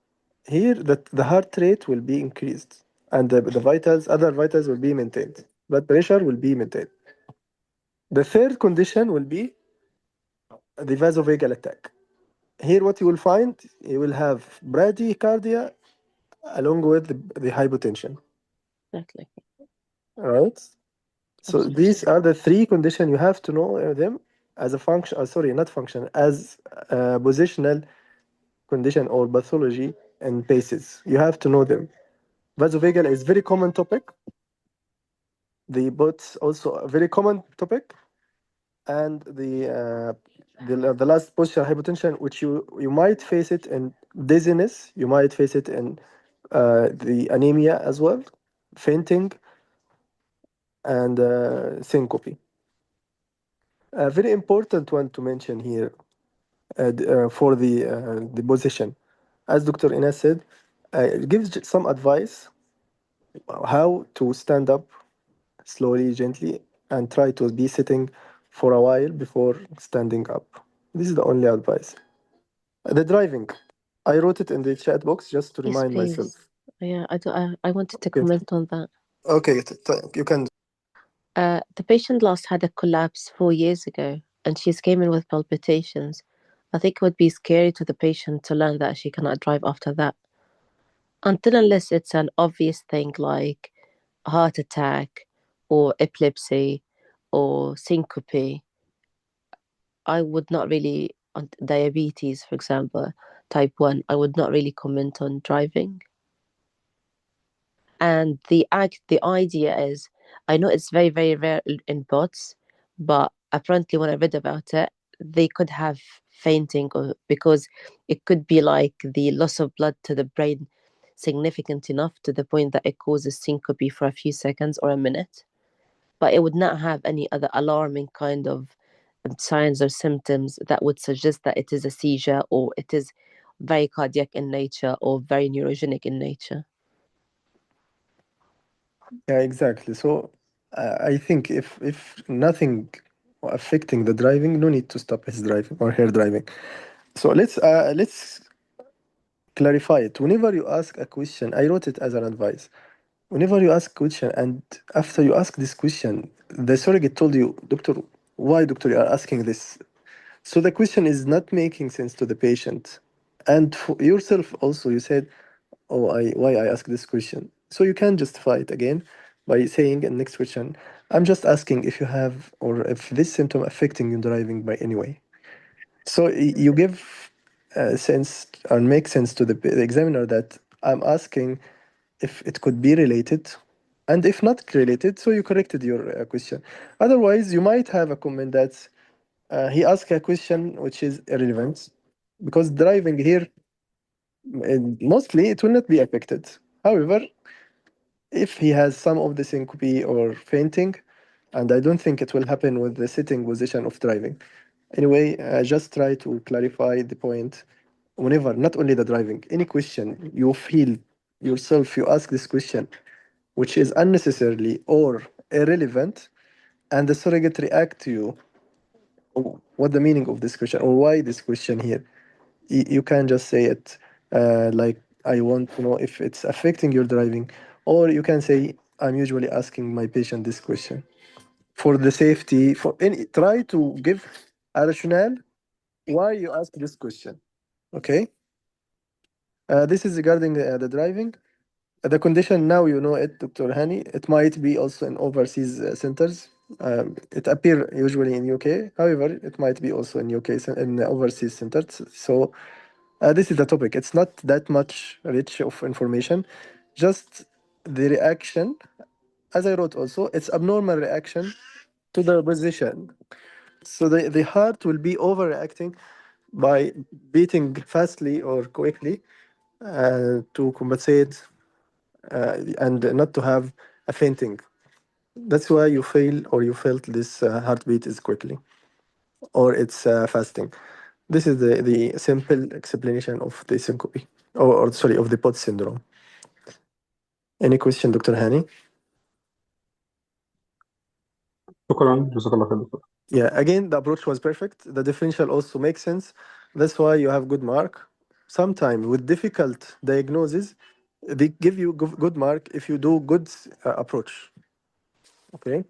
Here, the heart rate will be increased and the vitals, other vitals will be maintained. Blood pressure will be maintained. The third condition will be the vasovagal attack. Here, what you will find, you will have bradycardia along with the hypotension. Exactly. All right. So Absolutely. these are the three conditions you have to know them as a function. Sorry, not function, as a positional condition or pathology and basis. You have to know them. Vasovagal is very common topic. The bots also a very common topic, and the last postural hypotension, which you might face it in dizziness, you might face it in the anemia as well, fainting, and syncope. A very important one to mention here for the position, as Dr. Ines said, it gives some advice how to stand up slowly, gently, and try to be sitting for a while before standing up. This is the only advice. The driving, I wrote it in the chat box just to Yes, remind please. myself. Yeah, I wanted to Okay, comment on that. okay, you can. The patient last had a collapse 4 years ago, and she's came in with palpitations. I think it would be scary to the patient to learn that she cannot drive after that. Until unless it's an obvious thing like heart attack or epilepsy or syncope, I would not really, on diabetes, for example, type 1, I would not really comment on driving. And the idea is, I know it's very, very rare in bots, but apparently when I read about it, they could have fainting, or because it could be like the loss of blood to the brain significant enough to the point that it causes syncope for a few seconds or a minute. But it would not have any other alarming kind of signs or symptoms that would suggest that it is a seizure or it is very cardiac in nature or very neurogenic in nature. Yeah, exactly. So I think if nothing affecting the driving, no need to stop his driving or her driving. So let's clarify it. Whenever you ask a question, I wrote it as an advice. Whenever you ask a question and after you ask this question, the surrogate told you, Doctor, why, doctor, you are asking this? So the question is not making sense to the patient. And for yourself also, you said, "Oh, why I ask this question?" So you can justify it again by saying in next question, "I'm just asking if you have or if this symptom affecting you driving by any way." So you give sense or make sense to the examiner that I'm asking if it could be related, and if not related, so you corrected your question. Otherwise, you might have a comment that he asked a question which is irrelevant, because driving here mostly it will not be affected. However, if he has some of the syncope or fainting, and I don't think it will happen with the sitting position of driving. Anyway, just try to clarify the point whenever, not only the driving, any question you feel yourself, you ask this question, which is unnecessarily or irrelevant, and the surrogate react to you. What the meaning of this question or why this question here? You can just say it like, I want to know if it's affecting your driving, or you can say, I'm usually asking my patient this question for the safety. For any, try to give a rationale why you ask this question. Okay. This is regarding the driving. The condition now you know it, Dr. Hani. It might be also in overseas centers. It appear usually in UK. However, it might be also in UK in overseas centers. So this is the topic. It's not that much rich of information, just the reaction. As I wrote also, it's abnormal reaction to the position. So the heart will be overreacting by beating fastly or quickly to compensate and not to have a fainting. That's why you feel or you felt this heartbeat is quickly or it's fasting. This is the simple explanation of the syncope or sorry, of the POTS syndrome. Any question, Dr. Hani? شكرا جزاك الله خير دكتور. Yeah, again, the approach was perfect. The differential also makes sense. That's why you have good mark. Sometimes with difficult diagnosis, they give you good mark if you do good approach. Okay.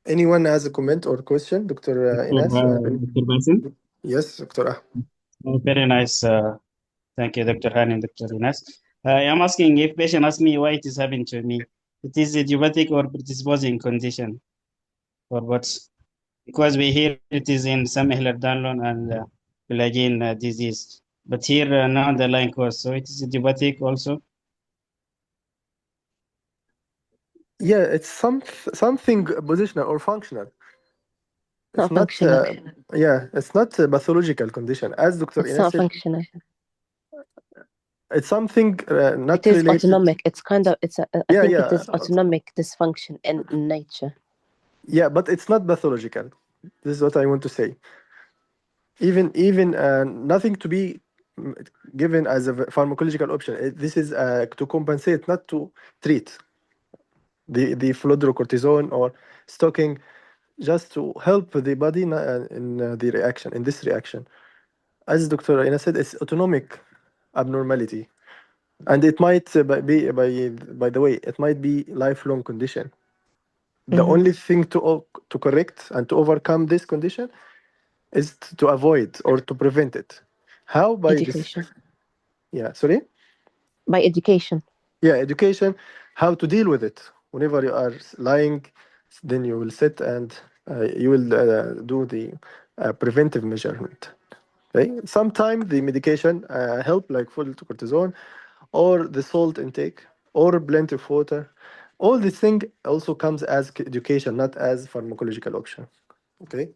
Anyone has a comment or question, Dr. Ines? Dr. Basim. Yes, Dr. Ah. Very nice. Thank you, Dr. Han and Dr. Ines. I am asking if patient ask me why it is happening to me. It is idiopathic or predisposing condition or what? Because we hear it is in some Ehlers-Danlos and Pelagian disease. But here now the line cause. So it is idiopathic also. Yeah, it's something positional or functional. It's Not not. functional. Yeah, it's not a pathological condition, as Dr. It's Ines not said. functional. It's something not It is related. autonomic. It's kind of. It's. I Yeah, think yeah. it is autonomic dysfunction in nature. Yeah, but it's not pathological. This is what I want to say. Even nothing to be given as a pharmacological option. This is to compensate, not to treat. The fludrocortisone or stocking, just to help the body in the reaction, in this reaction. As Dr. Ina said, it's autonomic abnormality, and it might be by the way, it might be lifelong condition. The only thing to correct and to overcome this condition is to avoid or to prevent it. How? By Education. yeah, sorry. By education. Yeah, education, how to deal with it. Whenever you are lying, then you will sit and you will do the preventive measurement. Okay. Sometimes the medication help, like full cortisone, or the salt intake, or plenty of water. All these things also comes as education, not as pharmacological option. Okay.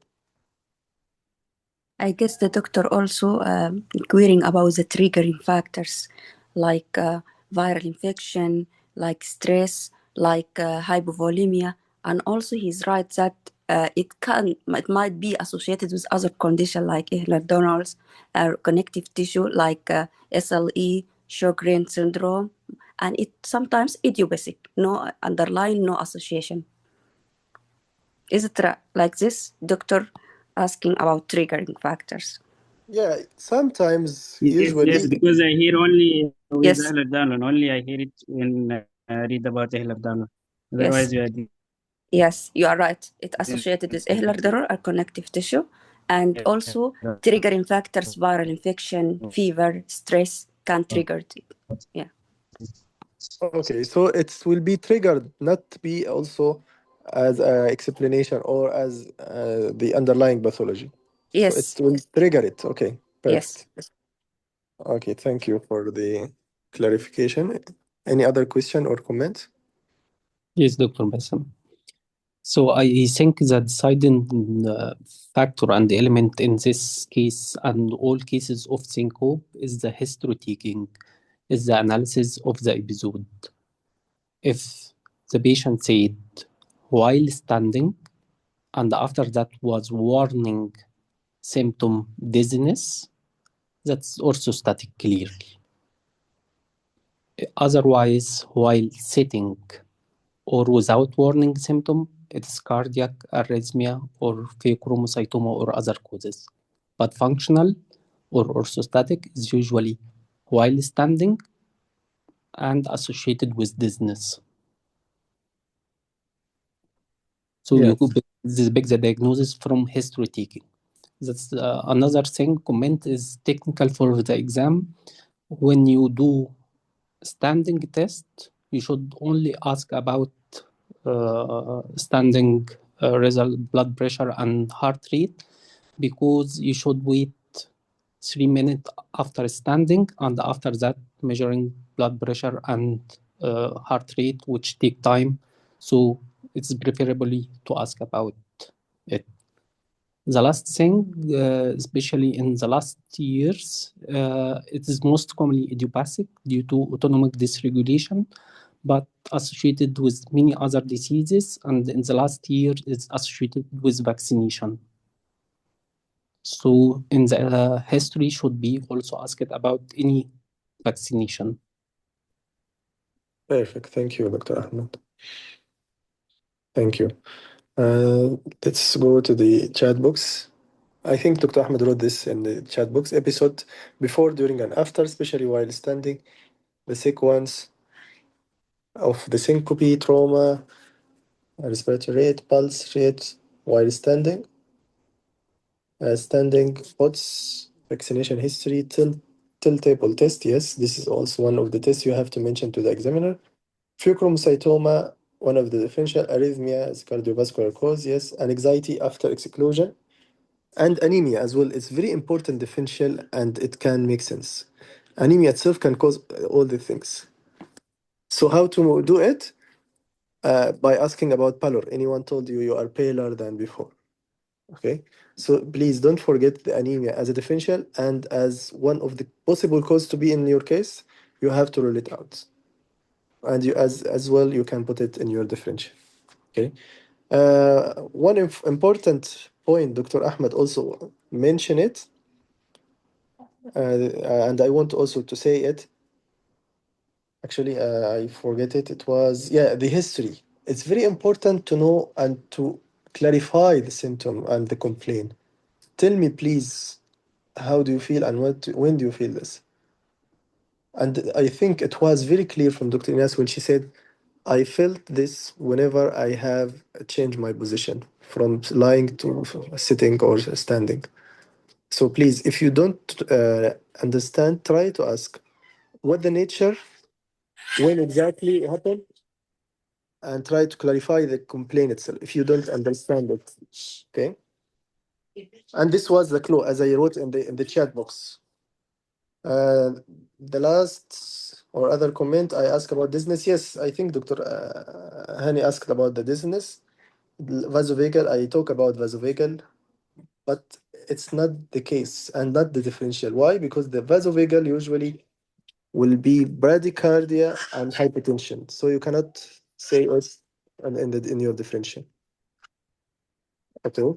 I guess the doctor also querying about the triggering factors like viral infection, like stress, like hypovolemia, and also he's right that it might be associated with other conditions like Ehlers-Danlos, connective tissue like SLE, Sjogren syndrome, and it sometimes idiopathic, no underlying, no association. Is it like this, doctor? Asking about triggering factors. Yeah, sometimes Yes, usually. yes, because I hear only with Yes. Ehlers-Danlos. Only I hear it when read about Ehlers-Danlos. Otherwise, Yes. we are Yes, you are right. It associated with Ehlers-Danlos or connective tissue. And also triggering factors, viral infection, fever, stress can trigger it. Yeah. Okay, so it will be triggered, not be also as an explanation or as the underlying pathology. So it Yes. will trigger it. Okay, Yes. perfect. Okay, thank you for the clarification. Any other question or comment? Yes, Dr. Bassam. So I think the deciding factor and element in this case and all cases of syncope is the history taking, is the analysis of the episode. If the patient said while standing and after that was warning symptom dizziness, that's orthostatic clearly. Otherwise, while sitting or without warning symptom, it is cardiac arrhythmia or pheochromocytoma or other causes. But functional or orthostatic is usually while standing and associated with dizziness. So Yes. you could pick the diagnosis from history taking. That's another thing. Comment is technical for the exam. When you do standing test, you should only ask about standing result, blood pressure and heart rate, because you should wait 3 minutes after standing and after that measuring blood pressure and heart rate, which take time. So it's preferably to ask about it. The last thing, especially in the last years, it is most commonly idiopathic due to autonomic dysregulation, but associated with many other diseases, and in the last year it's associated with vaccination. So in the history should be also asked about any vaccination. Perfect. Thank you, Dr. Ahmed. Thank you. Let's go to the chat box. I think Dr. Ahmed wrote this in the chat box episode before, during, and after, especially while standing. The sequence of the syncope, trauma, respiratory rate, pulse rate while standing, standing, POTS, vaccination history, table test. Yes, this is also one of the tests you have to mention to the examiner. Pheochromocytoma, one of the differential arrhythmia is cardiovascular cause. Yes, and anxiety after exclusion. And anemia as well. It's very important differential and it can make sense. Anemia itself can cause all the things. So how to do it? By asking about pallor. Anyone told you you are paler than before? Okay. So please don't forget the anemia as a differential and as one of the possible cause to be in your case. You have to rule it out. And you as well you can put it in your differential. Okay. One important point, Dr. Ahmed also mentioned it, and I want also to say it. Actually, I forget it. It was, yeah, the history. It's very important to know and to clarify the symptom and the complaint. Tell me, please, how do you feel and when do you feel this? And I think it was very clear from Dr. Ines when she said, I felt this whenever I have changed my position from lying to sitting or standing. So please, if you don't understand, try to ask what the nature, when exactly it happened, and try to clarify the complaint itself if you don't understand it. Okay. And this was the clue, as I wrote in the chat box. The last or other comment I asked about dizziness. Yes, I think Dr. Hani asked about the dizziness. Vasovagal, I talk about vasovagal, but it's not the case and not the differential. Why? Because the vasovagal usually will be bradycardia and hypertension. So you cannot say it in your differential. Okay.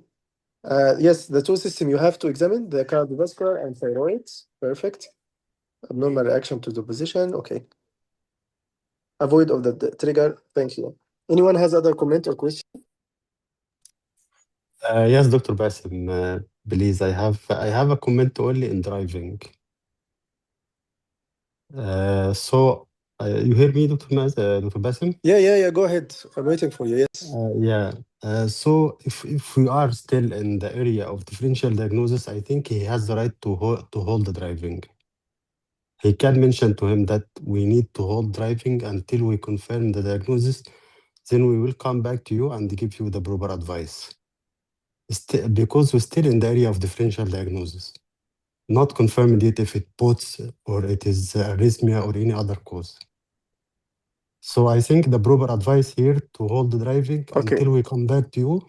Yes, the two systems you have to examine, the cardiovascular and thyroid. Perfect. Abnormal reaction to the position. Okay. Avoid of the trigger. Thank you. Anyone has other comment or question? Yes, Dr. Basim, please, I have a comment only in driving. So You hear me, Dr. Dr. Bassem? Yeah. Go ahead. I'm waiting for you. Yes. Yeah. So if we are still in the area of differential diagnosis, I think he has the right to hold the driving. He can mention to him that we need to hold driving until we confirm the diagnosis. Then we will come back to you and give you the proper advice. Because we're still in the area of differential diagnosis, not confirmed yet if it POTS or it is arrhythmia or any other cause. So I think the proper advice here to hold the driving until we come back to you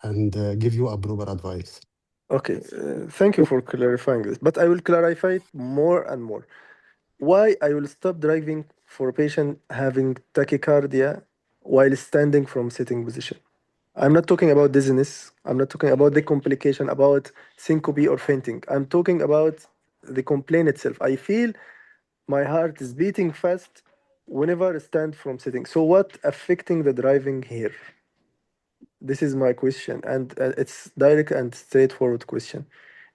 and give you a proper advice. Okay. Thank you for clarifying this. But I will clarify it more and more. Why I will stop driving for a patient having tachycardia while standing from sitting position. I'm not talking about dizziness. I'm not talking about the complication about syncope or fainting. I'm talking about the complaint itself. I feel my heart is beating fast whenever I stand from sitting. So what affecting the driving here? This is my question, and it's direct and straightforward question.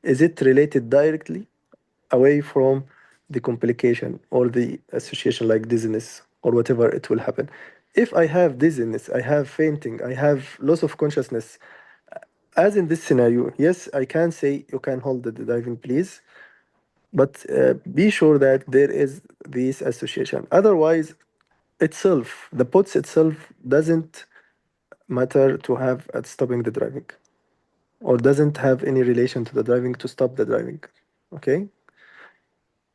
Is it related directly away from the complication or the association like dizziness or whatever it will happen? If I have dizziness, I have fainting, I have loss of consciousness, as in this scenario, yes, I can say you can hold the diving, please, but be sure that there is this association. Otherwise, itself, the POTS itself doesn't matter to have at stopping the driving, or doesn't have any relation to the driving to stop the driving. Okay.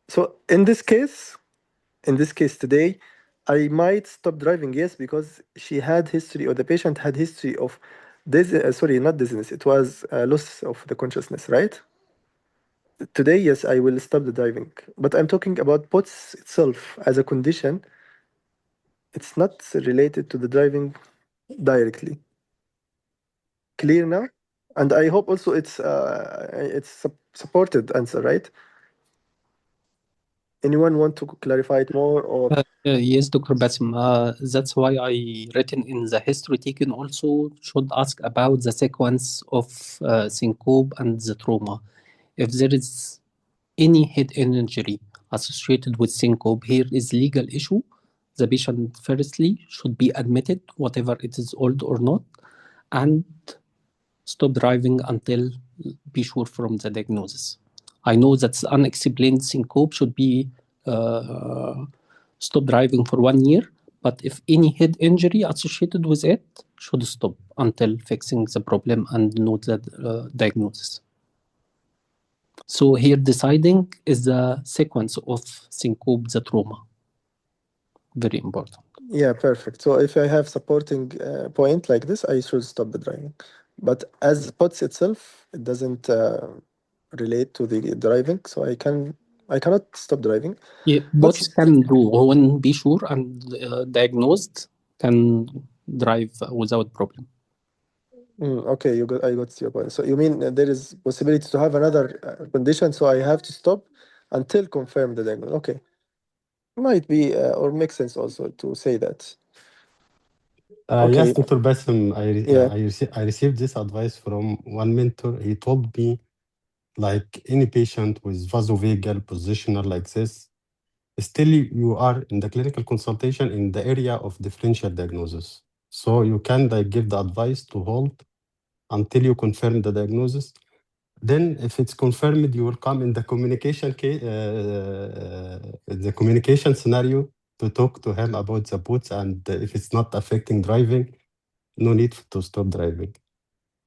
So in this case today, I might stop driving, yes, because she had history or the patient had history of sorry, not dizziness, it was loss of the consciousness, right? Today, yes, I will stop the driving, but I'm talking about POTS itself as a condition. It's not related to the driving directly. Clear now? And I hope also it's supported answer, right? Anyone want to clarify it more or? Yes, Dr. Basim. That's why I written in the history taken also should ask about the sequence of syncope and the trauma. If there is any head injury associated with syncope, here is legal issue. The patient firstly should be admitted, whatever it is old or not, and stop driving until be sure from the diagnosis. I know that unexplained syncope should be stop driving for 1 year, but if any head injury associated with it, should stop until fixing the problem and know the diagnosis. So here deciding is the sequence of syncope, the trauma. Very important. Yeah, perfect. So if I have supporting point like this, I should stop the driving. But as POTS itself, it doesn't relate to the driving, so I cannot stop driving. Yeah, But both can do when be sure and diagnosed can drive without problem. Okay, I got your point. So you mean there is possibility to have another condition, so I have to stop until confirm the diagnosis. Okay, might be or makes sense also to say that. Okay. Yes, Dr. Bassem, Yeah. I received this advice from one mentor. He told me, like any patient with vasovagal positioner like this, still you are in the clinical consultation in the area of differential diagnosis. So you can give the advice to hold until you confirm the diagnosis. Then if it's confirmed, you will come in the communication scenario to talk to him about the boots, and if it's not affecting driving, no need to stop driving.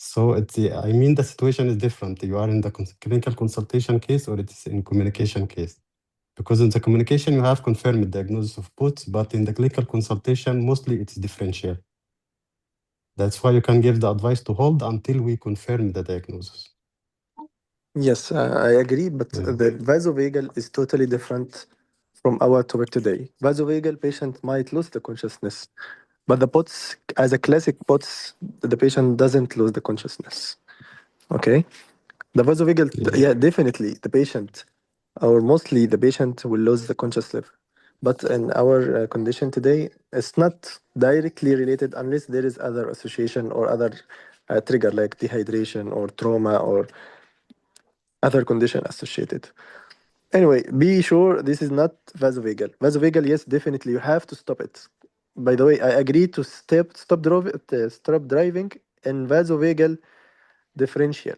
So I mean, the situation is different. You are in the clinical consultation case or it is in communication case. Because in the communication, you have confirmed diagnosis of boots, but in the clinical consultation, mostly it's differential. That's why you can give the advice to hold until we confirm the diagnosis. Yes, I agree, but the vasovagal is totally different from our topic today. Vasovagal patient might lose the consciousness, but the POTS, as a classic POTS, the patient doesn't lose the consciousness. Okay, the vasovagal, yeah, definitely the patient, or mostly the patient will lose the consciousness. But in our condition today, it's not directly related unless there is other association or other trigger like dehydration or trauma or other condition associated. Anyway, be sure this is not vasovagal. Vasovagal, yes, definitely you have to stop it. By the way, I agree to stop driving in vasovagal differential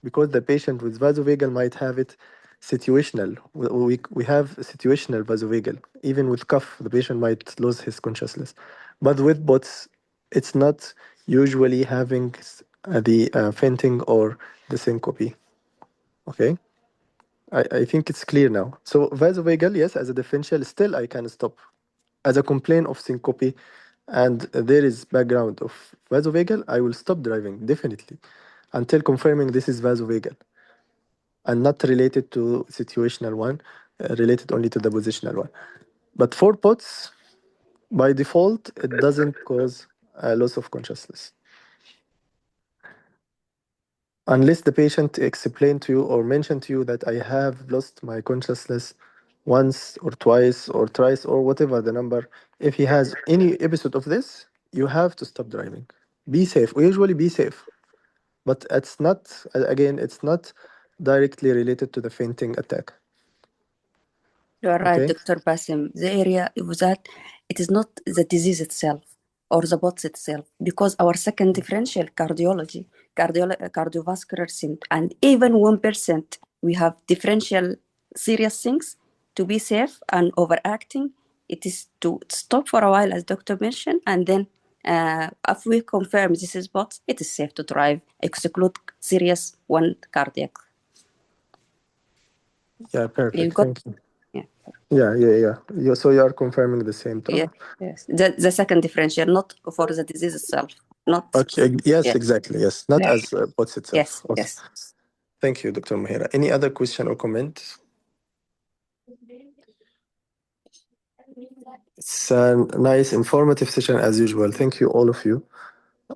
because the patient with vasovagal might have it situational. We have situational vasovagal. Even with cough, the patient might lose his consciousness. But with BOTS, it's not usually having the fainting or the syncope. Okay? I think it's clear now. So vasovagal, yes, as a differential, still I can stop. As a complaint of syncope and there is background of vasovagal, I will stop driving, definitely, until confirming this is vasovagal and not related to situational one, related only to the positional one. But for POTS, by default, it doesn't cause a loss of consciousness. Unless the patient explained to you or mentioned to you that I have lost my consciousness once or twice or thrice or whatever the number, if he has any episode of this, you have to stop driving. Be safe. Usually be safe. But it's not, again, it's not directly related to the fainting attack. You are right, Okay? Dr. Basim. The area was that it is not the disease itself or the bots itself, because our second differential cardiology, cardiovascular sync, and even 1%, we have differential serious things to be safe and overacting. It is to stop for a while, as Dr. mentioned, and then if we confirm this is bots, it is safe to drive, exclude serious one cardiac. Yeah, perfect. You got, Thank you. yeah. So you are confirming the same term. Yes. The second differential, not for the disease itself. Not. Okay. Yes, Yeah. exactly. Yes, not Yeah. as POTS itself. Yes. Okay. Yes. Thank you, Dr. Mahira. Any other question or comment? It's a nice, informative session as usual. Thank you, all of you,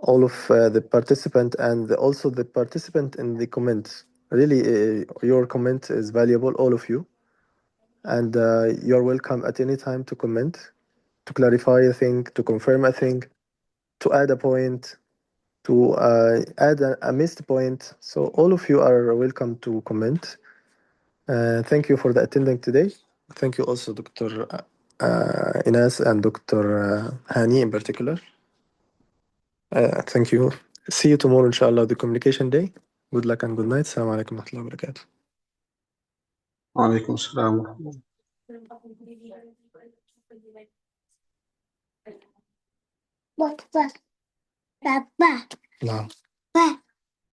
all of the participant, and also the participant in the comments. Really, your comment is valuable, all of you, and you're welcome at any time to comment, to clarify a thing, to confirm a thing, to add a point, to add a missed point. So all of you are welcome to comment. Thank you for the attending today. Thank you also, Dr. Inas and Dr. Hani in particular. Thank you. See you tomorrow, inshallah, the communication day. Good luck and good night. Assalamu alaikum wa rahmatullahi wa barakatuh. وعليكم السلام ورحمة الله. نعم.